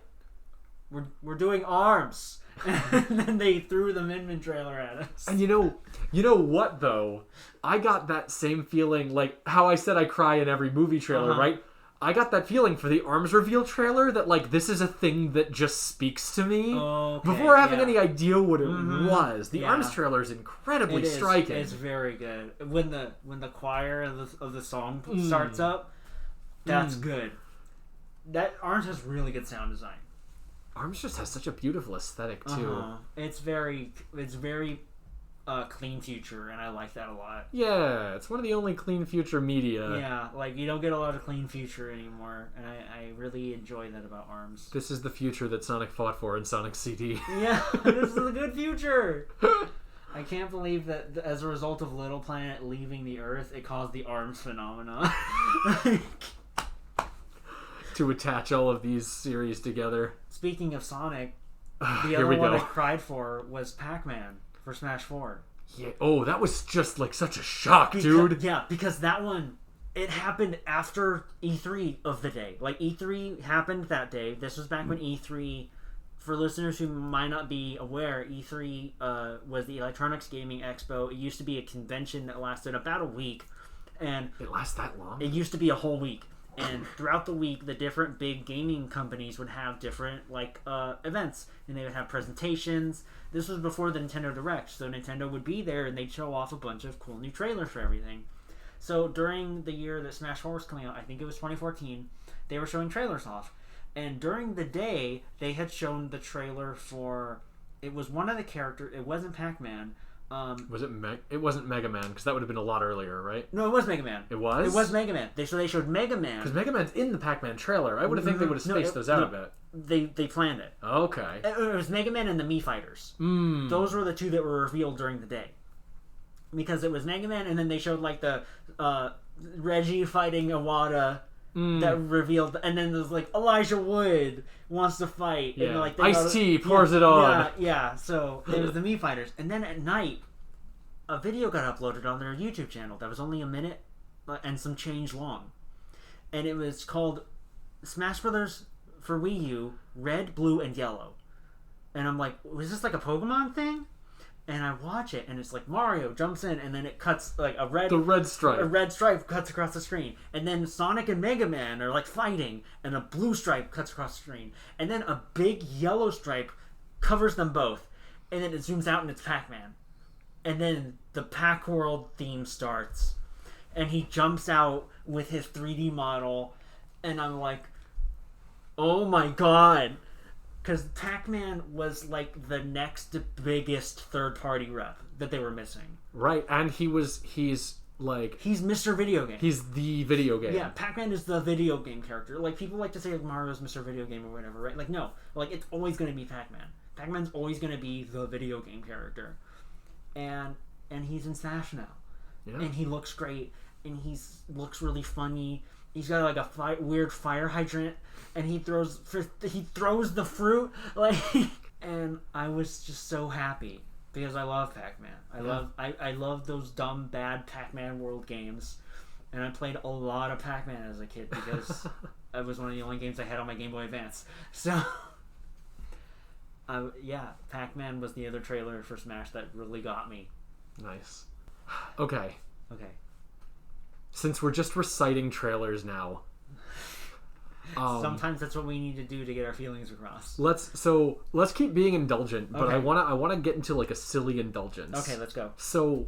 we're doing ARMS, and then they threw the Min Min trailer at us. And you know what though? I got that same feeling, like how I said I cry in every movie trailer, right? I got that feeling for the ARMS reveal trailer that like this is a thing that just speaks to me before having any idea what it was. The ARMS trailer is incredibly striking. It's very good. When the choir of the song starts up, that's good. That ARMS has really good sound design. ARMS just has such a beautiful aesthetic too. It's very clean future, and I like that a lot. Yeah, it's one of the only clean future media. Yeah, like you don't get a lot of clean future anymore, and I really enjoy that about ARMS. This is the future that Sonic fought for in Sonic CD. Yeah, this is a good future. I can't believe that as a result of Little Planet leaving the Earth, it caused the ARMS phenomenon. To attach all of these series together. Speaking of Sonic, The Here other we one I go. cried for was Pac-Man for Smash 4. Yeah. Oh, that was just like such a shock, dude. Yeah, because that one, it happened after E3 of the day. Like, E3 happened that day. This was back when E3, for listeners who might not be aware, E3 was the Electronics Gaming Expo. It used to be a convention that lasted about a week. And It lasts that long? it used to be a whole week. And throughout the week, the different big gaming companies would have different events, and they would have presentations. This was before the Nintendo Direct, so Nintendo would be there and they'd show off a bunch of cool new trailers for everything. So during the year that Smash 4 was coming out, I think it was 2014, they were showing trailers off. And during the day, they had shown the trailer for, it was one of the characters. It wasn't Pac-Man. Was it? It wasn't Mega Man, because that would have been a lot earlier, right? No, it was Mega Man. It was. It was Mega Man. So they showed Mega Man. Because Mega Man's in the Pac-Man trailer. I would have think they would have spaced those out a bit. They planned it. Okay. It was Mega Man and the Mii Fighters. Those were the two that were revealed during the day. Because it was Mega Man, and then they showed like the Reggie fighting Iwata that revealed, and then there's like Elijah Wood wants to fight. Yeah. And, like, Ice-T pours it on. Yeah. So it was the Mii Fighters, and then at night, a video got uploaded on their YouTube channel that was only a minute and some change long, and it was called Smash Brothers for Wii U, Red, Blue, and Yellow. And I'm like, was this like a Pokemon thing? And I watch it, and it's like Mario jumps in, and then it cuts like The red stripe. a red stripe cuts across the screen, and then Sonic and Mega Man are like fighting, and a blue stripe cuts across the screen, and then a big yellow stripe covers them both, and then it zooms out and it's Pac-Man, and then the Pac World theme starts, and he jumps out with his 3D model, and I'm like, oh my god. Because Pac-Man was like the next biggest third-party rep that they were missing. Right, and he's Mr. Video Game. He's the video game. Yeah, Pac-Man is the video game character. Like, people like to say like Mario's Mr. Video Game or whatever, right? Like, no. Like, it's always going to be Pac-Man. Pac-Man's always going to be the video game character. And he's in Smash now. Yeah. And he looks great. And looks really funny. He's got like a weird fire hydrant, and he throws the fruit, like, and I was just so happy because I love Pac-Man. I love those dumb bad Pac-Man World games, and I played a lot of Pac-Man as a kid because it was one of the only games I had on my Game Boy Advance. So, yeah, Pac-Man was the other trailer for Smash that really got me. Nice. Okay. Since we're just reciting trailers now, sometimes that's what we need to do to get our feelings across. Let's keep being indulgent, but Okay. I wanna get into like a silly indulgence. Okay, let's go. So,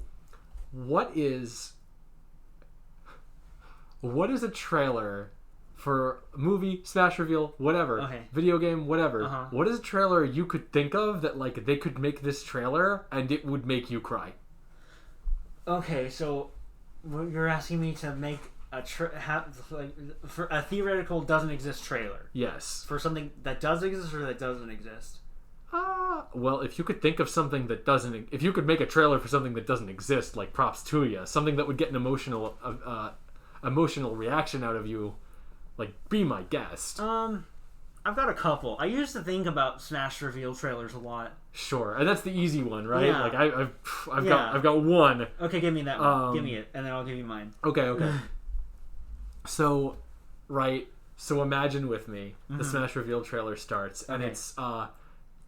what is a trailer for a movie, Smash reveal, whatever, Okay. video game, whatever? Uh-huh. What is a trailer you could think of that like they could make this trailer and it would make you cry? Okay, so you're asking me to make for a theoretical doesn't exist trailer Yes. for something that does exist or that doesn't exist. Well, if you could think of something that doesn't, if you could make a trailer for something that doesn't exist, like props to you, something that would get an emotional reaction out of you, like be my guest. I've got a couple. I used to think about Smash reveal trailers a lot. Sure, and that's the easy one, right? Yeah. Like I've got one. Okay, give me that one. Give me it, and then I'll give you mine. Okay. So imagine with me, the Smash reveal trailer starts, and it's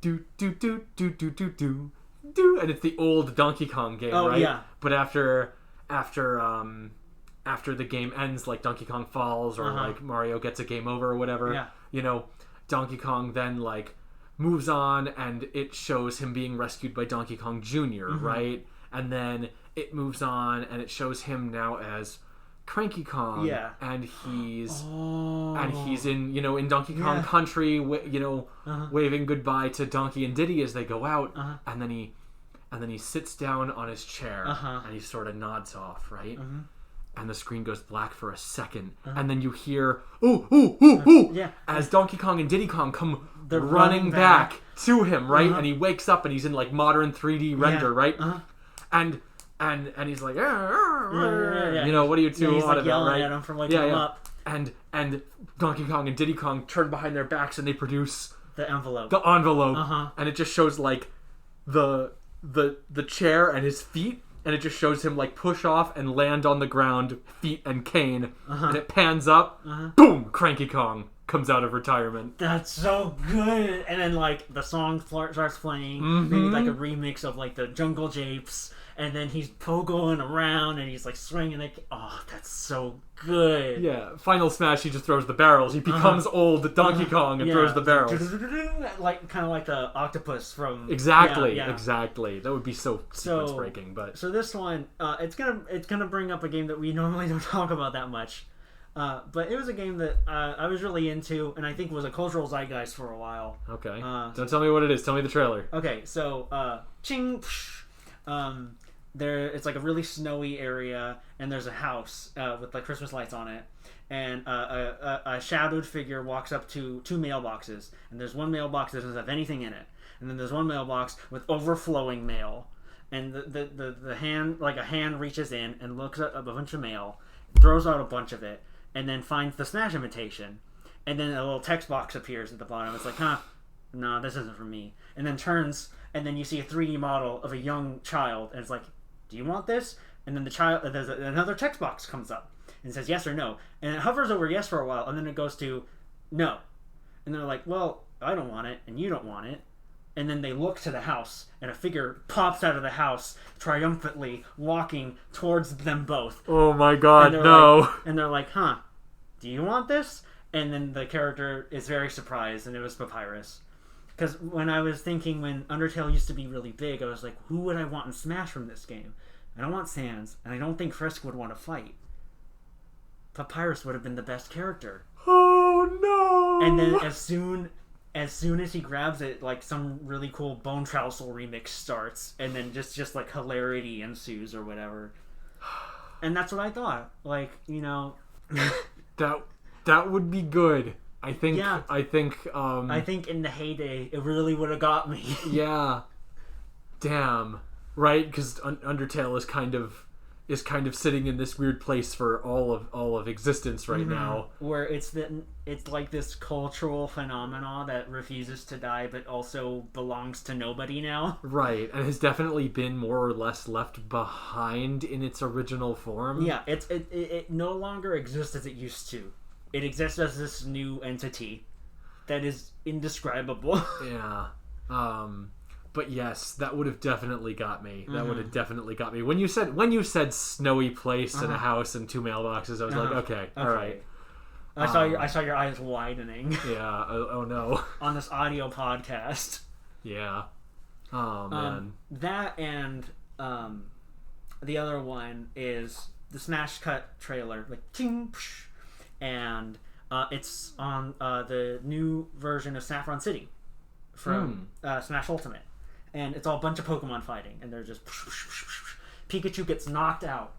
do do do do do do do do, and it's the old Donkey Kong game, right? Yeah. But after the game ends, like Donkey Kong falls, or like Mario gets a game over or whatever, Donkey Kong then like moves on, and it shows him being rescued by Donkey Kong Jr., right? And then it moves on, and it shows him now as Cranky Kong, and he's in in Donkey Kong Country, waving goodbye to Donkey and Diddy as they go out, and then he sits down on his chair, and he sort of nods off, right? And the screen goes black for a second, and then you hear as Donkey Kong and Diddy Kong come running back to him, right? And he wakes up and he's in like modern 3D render, right? And he's like, what are you two he's on like about, yelling right? at him for waking him up. And Donkey Kong and Diddy Kong turn behind their backs and they produce The envelope. The envelope. Uh-huh. And it just shows, like, the chair and his feet, and it just shows him, like, push off and land on the ground, feet and cane. And it pans up. Boom! Cranky Kong comes out of retirement. That's so good. And then, like, the song starts playing. Maybe, like, a remix of, like, the Jungle Japes. And then he's pogoing around and he's, like, swinging. Like, oh, that's so good. Yeah. Final smash, he just throws the barrels. He becomes old Donkey Kong and throws the barrels. Like, kind of like the octopus from... Exactly. Yeah. Exactly. That would be so sequence breaking, but... So this one, it's gonna bring up a game that we normally don't talk about that much. But it was a game that I was really into, and I think was a cultural zeitgeist for a while. Okay. Don't tell me what it is. Tell me the trailer. Okay, so ching, it's like a really snowy area, and there's a house with like Christmas lights on it, and a shadowed figure walks up to two mailboxes, and there's one mailbox that doesn't have anything in it, and then there's one mailbox with overflowing mail, and the hand, like a hand, reaches in and looks at a bunch of mail, throws out a bunch of it, and then finds the Smash invitation, and then a little text box appears at the bottom. It's like, no, this isn't for me. And then turns, and then you see a 3D model of a young child, and it's like, do you want this? And then another text box comes up and says yes or no, and it hovers over yes for a while, and then it goes to no, and they're like, well, I don't want it, and you don't want it. And then they look to the house, and a figure pops out of the house, triumphantly walking towards them both. Oh my god, no. And they're like, do you want this? And then the character is very surprised, and it was Papyrus. Because when I was thinking, when Undertale used to be really big, I was like, who would I want in Smash from this game? I don't want Sans, and I don't think Frisk would want to fight. Papyrus would have been the best character. Oh no! And then as soon as he grabs it, like some really cool Bone Trousel remix starts, and then just like hilarity ensues or whatever. And that's what I thought. Like, you know, that would be good. I think. Yeah. I think in the heyday, it really would have got me. Yeah. Damn. Right, because Undertale is kind of sitting in this weird place for all of existence right now, where it's like this cultural phenomena that refuses to die, but also belongs to nobody now. Right, and has definitely been more or less left behind in its original form. Yeah, it no longer exists as it used to. It exists as this new entity that is indescribable. Yeah. But yes, that would have definitely got me. That would have definitely got me. When you said snowy place and a house and two mailboxes, I was like, okay, all right. I saw your eyes widening. Yeah. Oh no. On this audio podcast. Yeah. Oh man. That and the other one is the Smash Cut trailer, like ting, psh, and it's on the new version of Saffron City from Smash Ultimate. And it's all a bunch of Pokemon fighting, and they're just... Pikachu gets knocked out.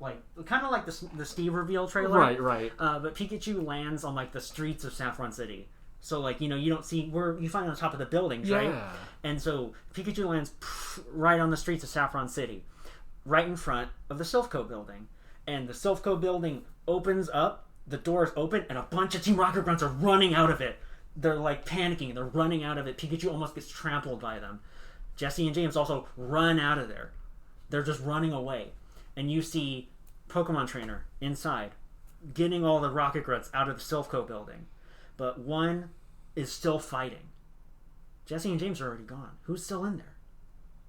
Like, kind of like the Steve reveal trailer. Right. But Pikachu lands on, like, the streets of Saffron City. So, like, you know, you don't see... you find it on top of the buildings, right? And so, Pikachu lands right on the streets of Saffron City. Right in front of the Silphco building. And the Silphco building opens up, the doors open, and a bunch of Team Rocket Grunts are running out of it. They're like panicking. They're running out of it. Pikachu almost gets trampled by them. Jesse and James also run out of there. They're just running away. And you see Pokemon Trainer inside, getting all the Rocket Grunts out of the Silphco building. But one is still fighting. Jesse and James are already gone. Who's still in there?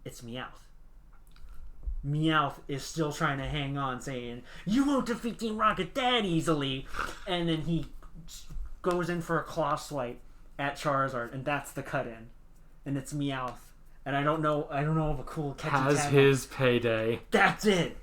It's Meowth. Meowth is still trying to hang on, saying, "You won't defeat Team Rocket that easily." And then he goes in for a claw swipe at Charizard, and that's the cut-in. And it's Meowth. And I don't know of a cool catchy has tagline. His payday. That's it.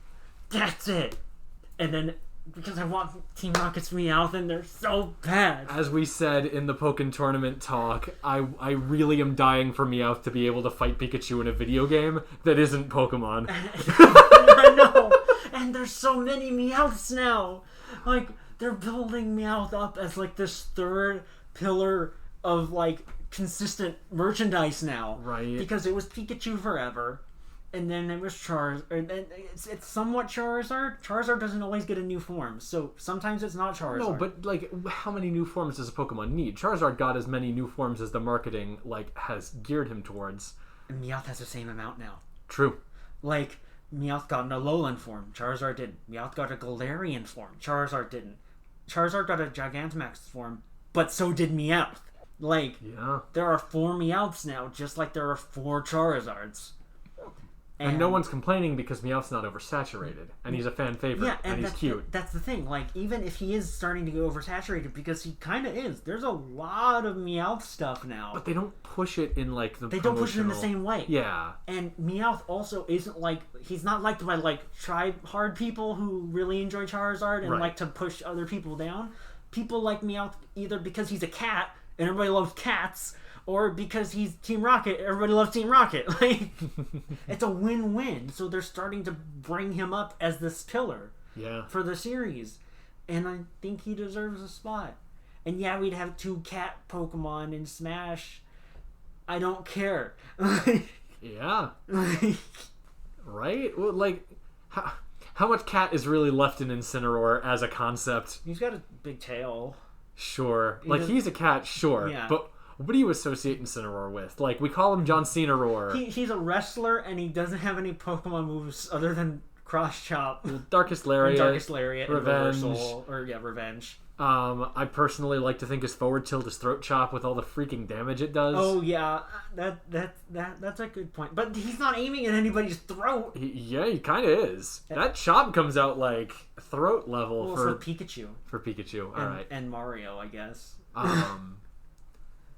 And then, because I want Team Rocket's Meowth, and they're so bad. As we said in the Pokken Tournament talk, I really am dying for Meowth to be able to fight Pikachu in a video game that isn't Pokemon. I know. And there's so many Meowths now. Like, they're building Meowth up as, like, this third pillar of, like, consistent merchandise now. Right. Because it was Pikachu forever. And then it was Charizard. It's somewhat Charizard. Charizard doesn't always get a new form, so sometimes it's not Charizard. No, but like, how many new forms does a Pokemon need? Charizard got as many new forms as the marketing has geared him towards. And Meowth has the same amount now. True. Like, Meowth got an Alolan form. Charizard didn't. Meowth got a Galarian form. Charizard didn't. Charizard got a Gigantamax form, but so did Meowth. Like, there are 4 Meowths now, just like there are 4 Charizards. And no one's complaining because Meowth's not oversaturated. And he's a fan favorite. And he's cute. That's the thing. Like, even if he is starting to get oversaturated, because he kind of is, there's a lot of Meowth stuff now. But they don't push it in, like, the They don't push it in the same way. Yeah. And Meowth also isn't, like... He's not liked by, like, try-hard people who really enjoy Charizard and like to push other people down. People like Meowth either because he's a cat, and everybody loves cats... Or because he's Team Rocket, everybody loves Team Rocket. Like, it's a win-win. So they're starting to bring him up as this pillar for the series. And I think he deserves a spot. And yeah, we'd have 2 cat Pokemon in Smash. I don't care. Yeah. Right? Well, like, how much cat is really left in Incineroar as a concept? He's got a big tail. Sure. Like, he's a cat, sure. Yeah. But... what do you associate Incineroar with? Like, we call him John Cena Roar. He's a wrestler, and he doesn't have any Pokemon moves other than Cross Chop. Darkest Lariat. Revenge. And Reversal. Revenge. I personally like to think his forward tilt is Throat Chop with all the freaking damage it does. Oh, yeah. That's a good point. But he's not aiming at anybody's throat. He kind of is. That chop comes out, like, throat level for Pikachu. For Pikachu, alright. And Mario, I guess.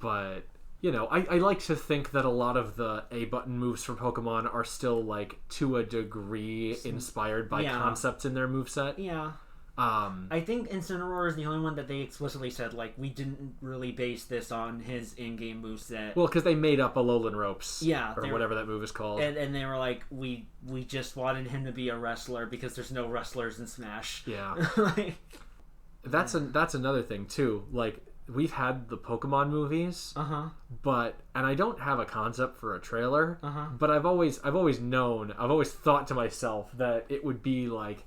But, you know, I like to think that a lot of the A-button moves from Pokemon are still, like, to a degree inspired by concepts in their moveset. Yeah. I think Incineroar is the only one that they explicitly said, like, we didn't really base this on his in-game moveset. Well, because they made up Alolan Ropes. Yeah. Or whatever that move is called. And they were like, we just wanted him to be a wrestler because there's no wrestlers in Smash. Yeah. That's another thing, too. Like... we've had the Pokemon movies, and I don't have a concept for a trailer, but I've always thought to myself that it would be like,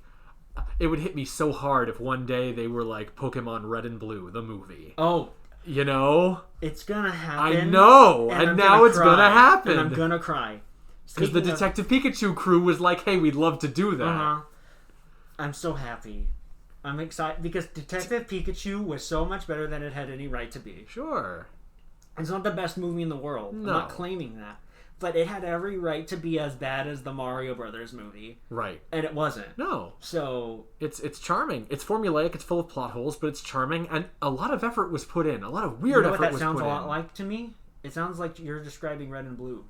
it would hit me so hard if one day they were like Pokemon Red and Blue, the movie. Oh, you know, it's gonna happen. I know, and now it's gonna happen, and I'm gonna cry because the Detective Pikachu crew was like, "Hey, we'd love to do that." I'm so happy. I'm excited because Detective Pikachu was so much better than it had any right to be. Sure. It's not the best movie in the world. No. I'm not claiming that. But it had every right to be as bad as the Mario Brothers movie. Right. And it wasn't. No. So... It's charming. It's formulaic, it's full of plot holes, but it's charming, and a lot of effort was put in. A lot of weird effort was put in. You know what that sounds a lot like to me? It sounds like you're describing Red and Blue.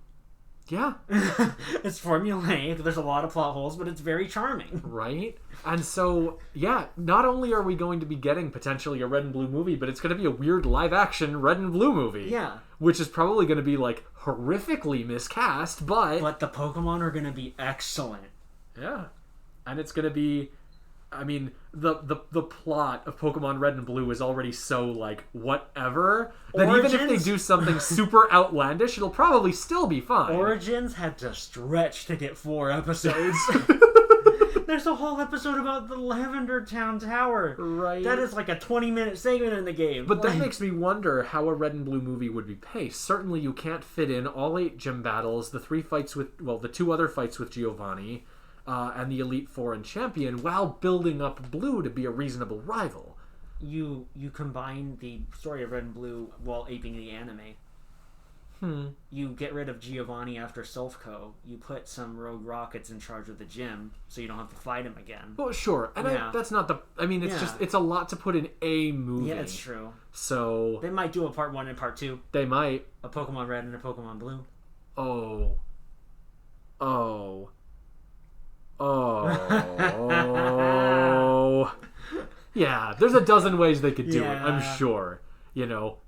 Yeah. It's formulaic, there's a lot of plot holes, but it's very charming. Right? And so, yeah, not only are we going to be getting potentially a Red and Blue movie, but it's going to be a weird live-action Red and Blue movie. Yeah. Which is probably going to be, like, horrifically miscast, but... but the Pokemon are going to be excellent. Yeah. And it's going to be... I mean, the plot of Pokemon Red and Blue is already so, like, whatever, that Origins? even if they do something super outlandish, it'll probably still be fine. Origins had to stretch to get 4 episodes. There's a whole episode about the Lavender Town Tower. Right. That is like a 20-minute segment in the game. But that makes me wonder how a Red and Blue movie would be paced. Certainly you can't fit in all 8 gym battles, the 3 fights with... well, the 2 other fights with Giovanni... and the Elite Four and Champion, while building up Blue to be a reasonable rival. You combine the story of Red and Blue while aping the anime. You get rid of Giovanni after Silphco. You put some rogue rockets in charge of the gym, so you don't have to fight him again. Well, sure. And that's not the... I mean, it's just... it's a lot to put in a movie. Yeah, it's true. So... they might do a part 1 and part 2. They might. A Pokemon Red and a Pokemon Blue. Oh. Yeah, there's a dozen ways they could do it, I'm sure. You know,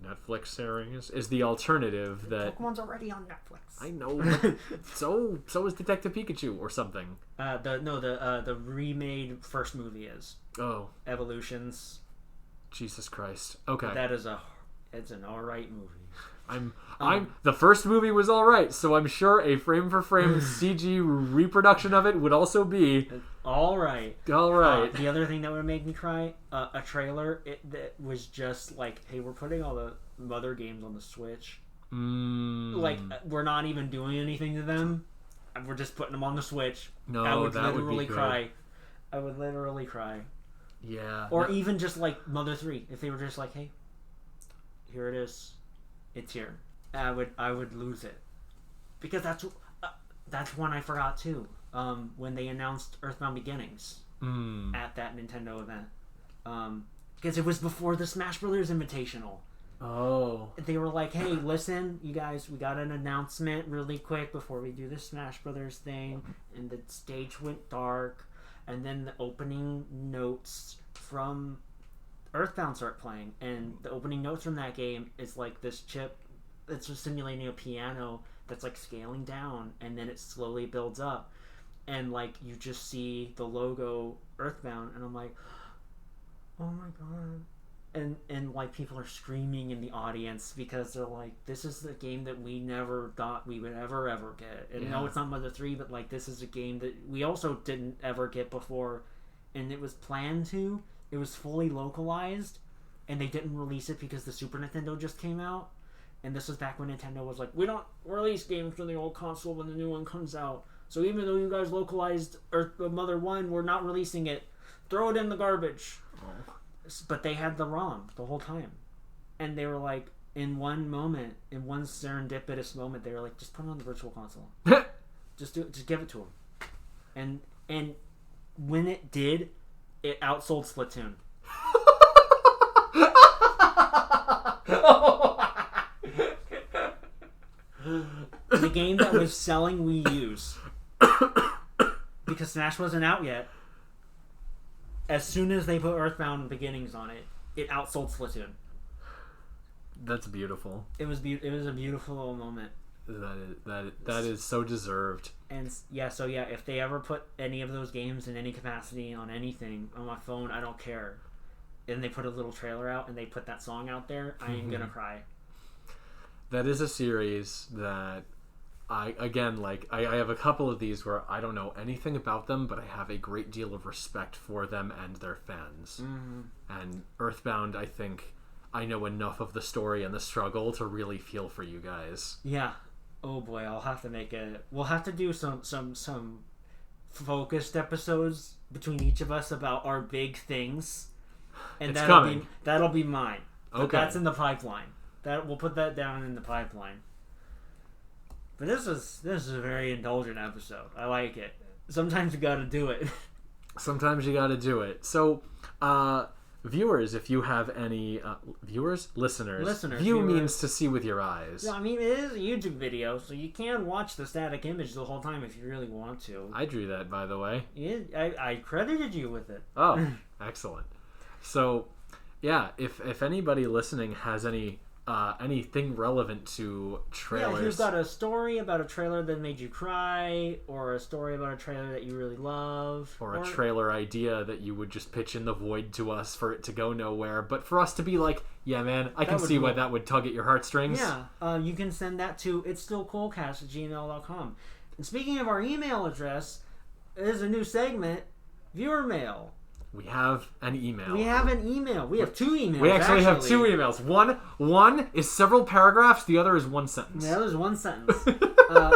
Netflix series is the alternative that... Pokemon's already on Netflix. I know, but so is Detective Pikachu or something. The remade first movie is. Oh. Evolutions. Jesus Christ. Okay. It's an alright movie. The first movie was all right, so I'm sure a frame for frame CG reproduction of it would also be all right. All right. The other thing that would make me cry, a trailer that was just like, hey, we're putting all the other games on the Switch. Like, we're not even doing anything to them. We're just putting them on the Switch. No, I would that literally would be cry. I would literally cry. Yeah. Or even just like Mother 3, if they were just like, hey, here it is, it's here. I would lose it, because that's one I forgot too. When they announced Earthbound Beginnings at that Nintendo event, because it was before the Smash Brothers Invitational. Oh. They were like, hey, listen, you guys, we got an announcement really quick before we do the Smash Brothers thing. And the stage went dark. And then the opening notes from Earthbound start playing. And the opening notes from that game is like this chip that's just simulating a piano that's like scaling down. And then it slowly builds up. And like you just see the logo Earthbound. And I'm like, oh my god. And like people are screaming in the audience because they're like, this is the game that we never thought we would ever get. And no, it's not Mother 3, but like this is a game that we also didn't ever get before, and it was planned to. It was fully localized, and they didn't release it because the Super Nintendo just came out. And this was back when Nintendo was like, we don't release games from the old console when the new one comes out. So even though you guys localized Mother 1, we're not releasing it. Throw it in the garbage. Oh. But they had the ROM the whole time. And they were like, in one serendipitous moment, they were like, just put it on the Virtual Console. Just do it. Just give it to them. And when it did, it outsold Splatoon. The game that was selling Wii U's, because Smash wasn't out yet, as soon as they put Earthbound Beginnings on it, it outsold Splatoon. That's beautiful. It was a beautiful little moment. That is so deserved. And if they ever put any of those games in any capacity on anything on my phone, I don't care. And they put a little trailer out and they put that song out there, I ain't gonna cry. That is a series that I have a couple of these where I don't know anything about them, but I have a great deal of respect for them and their fans. Mm-hmm. And Earthbound, I think I know enough of the story and the struggle to really feel for you guys. Yeah. Oh boy, we'll have to do some focused episodes between each of us about our big things. And that'll be mine. Okay. But that's in the pipeline. We'll put that down in the pipeline. But this is a very indulgent episode. I like it. Sometimes you gotta do it. Sometimes you gotta do it. So, viewers, if you have any listeners, means to see with your eyes. Yeah, I mean, it is a YouTube video, so you can watch the static image the whole time if you really want to. I drew that, by the way. Yeah, I credited you with it. Oh, excellent. So, yeah, if anybody listening has anything relevant to trailers. Yeah, if you've got a story about a trailer that made you cry, or a story about a trailer that you really love, or a trailer idea that you would just pitch in the void to us for it to go nowhere, but for us to be like, yeah man, I can see why that would tug at your heartstrings. Yeah, you can send that to it'sstillcoolcast@gmail.com. And speaking of our email address, there's a new segment, viewer mail. We have an email. We have two emails. We actually have two emails. One is several paragraphs. The other is one sentence. The other is one sentence.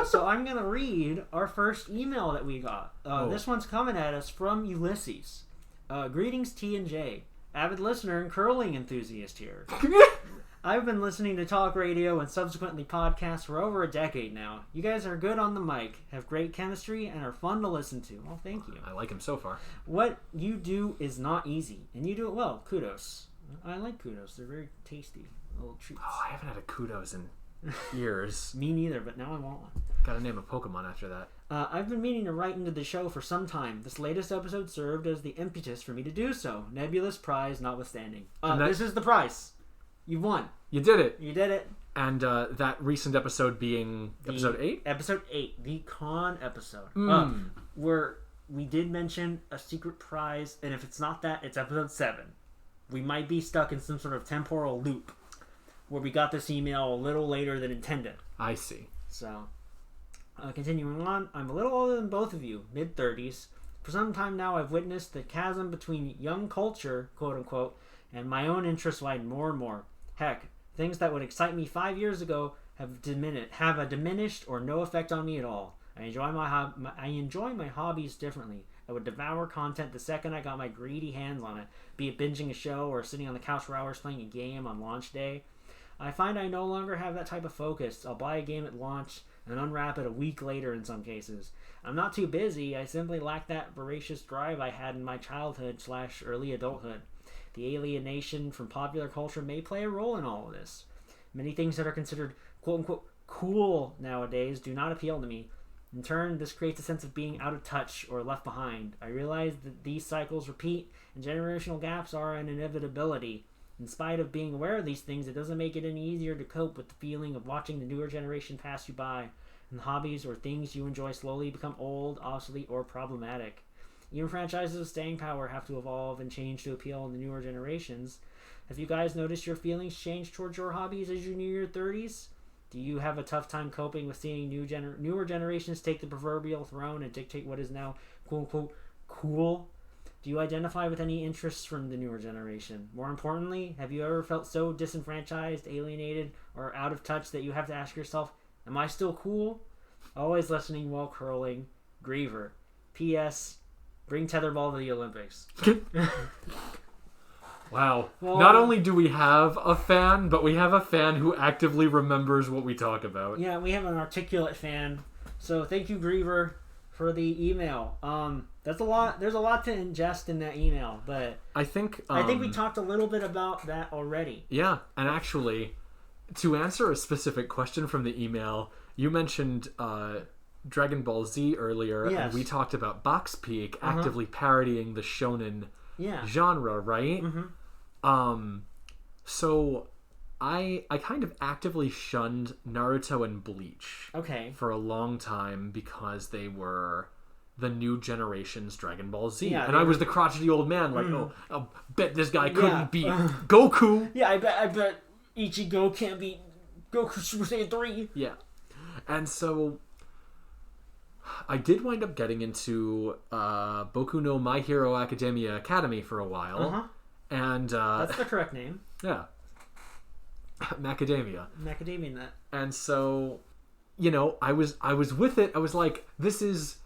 So I'm going to read our first email that we got. This one's coming at us from Ulysses. Greetings, T and J. Avid listener and curling enthusiast here. I've been listening to talk radio and subsequently podcasts for over a decade now. You guys are good on the mic, have great chemistry, and are fun to listen to. Well, thank you. I like him so far. What you do is not easy, and you do it well. Kudos. I like kudos. They're very tasty little treats. Oh, I haven't had a kudos in years. Me neither, but now I want one. Gotta name a Pokemon after that. I've been meaning to write into the show for some time. This latest episode served as the impetus for me to do so. Nebulous prize notwithstanding. This is the prize. You won. You did it. You did it. And that recent episode being episode 8? Episode 8, the con episode. Where we did mention a secret prize, and if it's not that, it's episode 7. We might be stuck in some sort of temporal loop. where we got this email a little later than intended. I see. So, continuing on, I'm a little older than both of you, mid-30s. For some time now, I've witnessed the chasm between young culture, quote-unquote, and my own interests widen more and more. Heck, things that would excite me 5 years ago have a diminished or no effect on me at all. I enjoy my hobbies differently. I would devour content the second I got my greedy hands on it, be it binging a show or sitting on the couch for hours playing a game on launch day. I find I no longer have that type of focus. I'll buy a game at launch and unwrap it a week later in some cases. I'm not too busy, I simply lack that voracious drive I had in my childhood/early adulthood. The alienation from popular culture may play a role in all of this. Many things that are considered quote-unquote cool nowadays do not appeal to me. In turn, this creates a sense of being out of touch or left behind. I realize that these cycles repeat and generational gaps are an inevitability. In spite of being aware of these things, it doesn't make it any easier to cope with the feeling of watching the newer generation pass you by, and hobbies or things you enjoy slowly become old, obsolete, or problematic. Even franchises with staying power have to evolve and change to appeal to the newer generations. Have you guys noticed your feelings change towards your hobbies as you near your 30s? Do you have a tough time coping with seeing newer generations take the proverbial throne and dictate what is now quote-unquote cool? Do you identify with any interests from the newer generation? More importantly, have you ever felt so disenfranchised, alienated, or out of touch that you have to ask yourself, am I still cool? Always listening while curling. Griever. P.S. Bring tetherball to the Olympics. Wow. Well, not only do we have a fan, but we have a fan who actively remembers what we talk about. Yeah, we have an articulate fan. So thank you, Griever, for the email. That's a lot. There's a lot to ingest in that email, but I think we talked a little bit about that already. Yeah, and actually, to answer a specific question from the email, you mentioned Dragon Ball Z earlier, yes. And we talked about Box Peak actively parodying the shonen genre, right? Mm-hmm. So I kind of actively shunned Naruto and Bleach for a long time because they were the new generation's Dragon Ball Z. And I was the crotchety old man like, I bet this guy couldn't beat Goku. Yeah, I bet Ichigo can't beat Goku Super Saiyan 3. Yeah. And so I did wind up getting into Boku no My Hero Academia Academy for a while. And that's the correct name. Yeah. Macadamia. Macadamia nut. And so, you know, I was with it. I was like, this is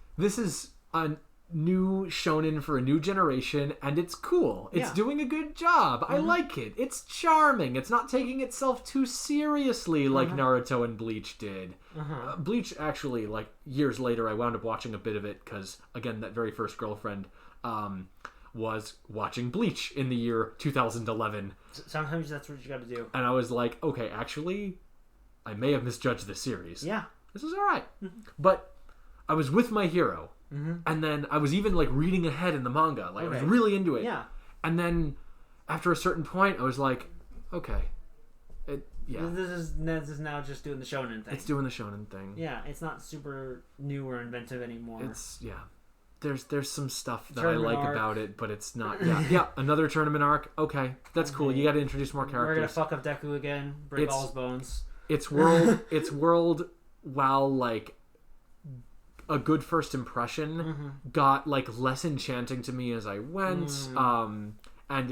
a new shonen for a new generation, and it's cool. It's doing a good job. I like it. It's charming. It's not taking itself too seriously like Naruto and Bleach did. Bleach, actually, like, years later, I wound up watching a bit of it because, again, that very first girlfriend was watching Bleach in the year 2011. Sometimes that's what you gotta do. And I was like, okay, actually, I may have misjudged this series. Yeah. This is alright. But I was with my hero. And then I was even, like, reading ahead in the manga. Like, I was really into it. Yeah. And then, after a certain point, I was like, okay. This is now just doing the shonen thing. It's doing the shonen thing. Yeah, it's not super new or inventive anymore. It's, There's some stuff that I like about it, but it's not. Yeah, another tournament arc. Okay, that's cool. You got to introduce more characters. We're gonna fuck up Deku again, break all his bones. Its world, while like a good first impression, got like less enchanting to me as I went. And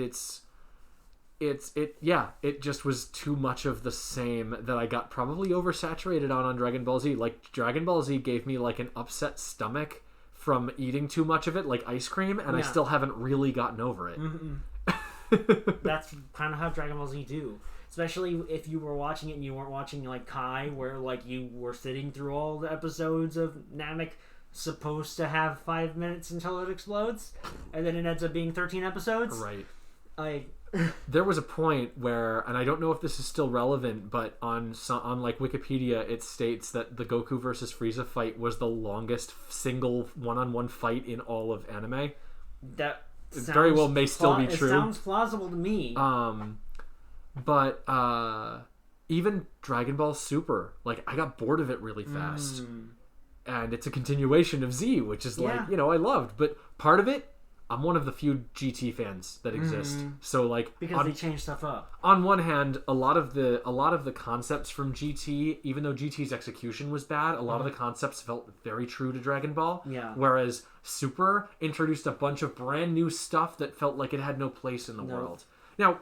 it just was too much of the same that I got probably oversaturated on Dragon Ball Z. Like, Dragon Ball Z gave me like an upset stomach from eating too much of it, like ice cream, and I still haven't really gotten over it. That's kind of how Dragon Ball Z do. Especially if you were watching it and you weren't watching like Kai, where like you were sitting through all the episodes of Namek supposed to have 5 minutes until it explodes, and then it ends up being 13 episodes. Right. Like, there was a point where, and I don't know if this is still relevant, but on like Wikipedia it states that the Goku versus Frieza fight was the longest single one-on-one fight in all of anime. That very well may still be true. It sounds plausible to me. But even Dragon Ball Super, like, I got bored of it really fast. And it's a continuation of Z, which is like, you know, I loved, but part of it I'm one of the few GT fans that exist. So like because they change stuff up. On one hand, a lot of the concepts from GT, even though GT's execution was bad, a lot of the concepts felt very true to Dragon Ball. Yeah. Whereas Super introduced a bunch of brand new stuff that felt like it had no place in the world. Now,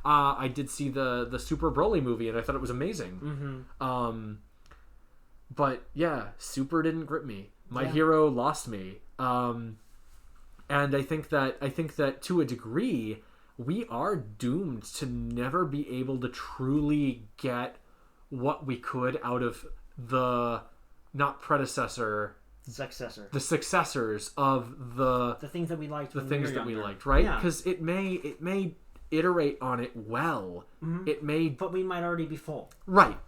I did see the Super Broly movie and I thought it was amazing. But yeah, Super didn't grip me. My Hero lost me. And I think that to a degree, we are doomed to never be able to truly get what we could out of the the successors of the things that we liked, right? Because it may iterate on it well. But we might already be full, right?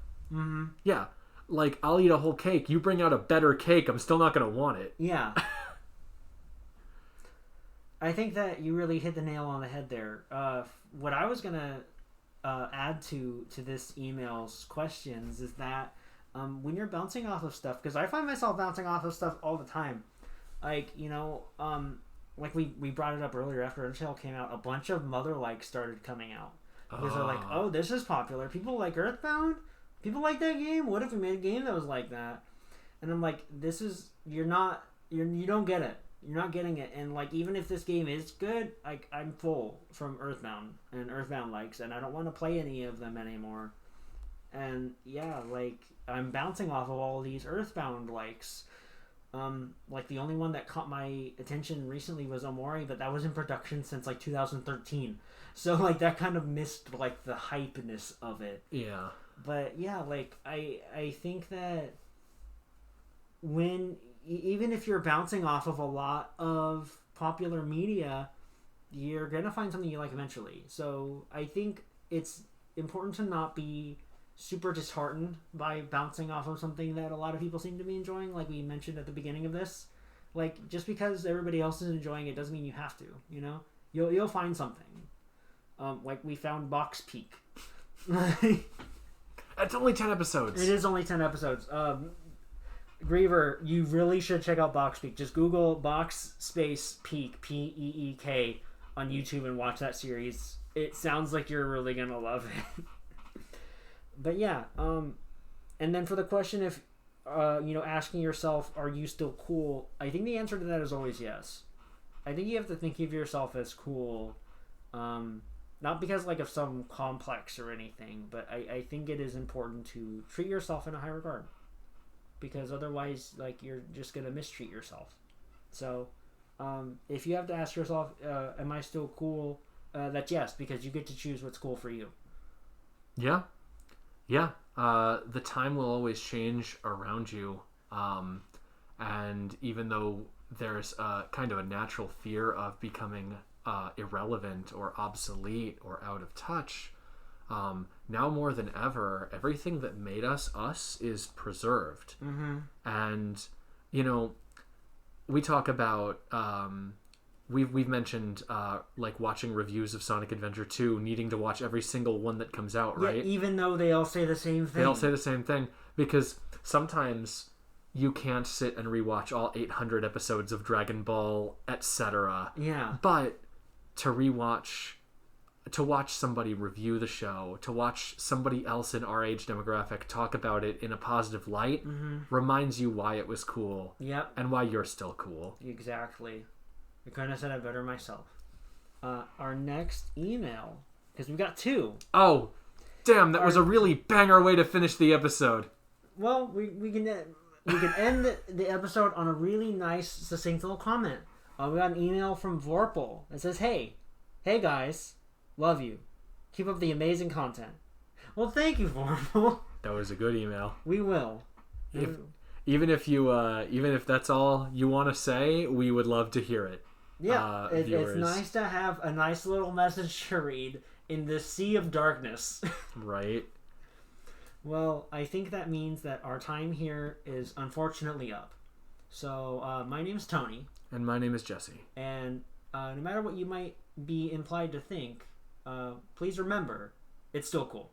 Yeah, like I'll eat a whole cake. You bring out a better cake, I'm still not gonna want it. Yeah. I think that you really hit the nail on the head there. What I was going to add to this email's questions is that when you're bouncing off of stuff, because I find myself bouncing off of stuff all the time. Like, like we brought it up earlier after Untitled came out, a bunch of Mother-likes started coming out. Because they're like, oh, this is popular. People like Earthbound? People like that game? What if we made a game that was like that? And I'm like, you don't get it. You're not getting it. And like, even if this game is good, like, I'm full from Earthbound and Earthbound likes, and I don't want to play any of them anymore. And yeah, like, I'm bouncing off of all of these Earthbound likes. Like, the only one that caught my attention recently was Omori, but that was in production since like 2013. So like, that kind of missed like the hypeness of it. Yeah. But yeah, like, I think that even if you're bouncing off of a lot of popular media, you're going to find something you like eventually. So I think it's important to not be super disheartened by bouncing off of something that a lot of people seem to be enjoying, like we mentioned at the beginning of this. Like, just because everybody else is enjoying it doesn't mean you have to, You'll find something. Like we found Box Peak. It's only 10 episodes. It is only 10 episodes. Griever, you really should check out Box Peak. Just Google Box Space Peak, Peek, on YouTube and watch that series. It sounds like you're really gonna love it. But yeah, and then for the question, if asking yourself, are you still cool? I think the answer to that is always yes. I think you have to think of yourself as cool, not because like of some complex or anything, but I think it is important to treat yourself in a high regard. Because otherwise, like, you're just going to mistreat yourself. So, if you have to ask yourself, am I still cool? That's yes, because you get to choose what's cool for you. Yeah. Yeah. The time will always change around you. And even though there's kind of a natural fear of becoming irrelevant or obsolete or out of touch, now more than ever, everything that made us is preserved. And we talk about we've mentioned like watching reviews of Sonic Adventure 2, needing to watch every single one that comes out, right? Yeah, even though they all say the same thing. They all say the same thing, because sometimes you can't sit and rewatch all 800 episodes of Dragon Ball, etc. Yeah. But to watch somebody review the show, to watch somebody else in our age demographic talk about it in a positive light, reminds you why it was cool. Yep. And why you're still cool. Exactly. I couldn't have said it better myself. Our next email, because we've got two. Oh, damn! That was a really banger way to finish the episode. Well, we can end the episode on a really nice, succinct little comment. We got an email from Vorpal that says, "Hey guys. Love you. Keep up the amazing content." Well, thank you, Vorpal. That was a good email. We will. Even if that's all you want to say, we would love to hear it. Yeah, it's nice to have a nice little message to read in this sea of darkness. Right. Well, I think that means that our time here is unfortunately up. So, my name's Tony. And my name is Jesse. And no matter what you might be implied to think, please remember, it's still cool.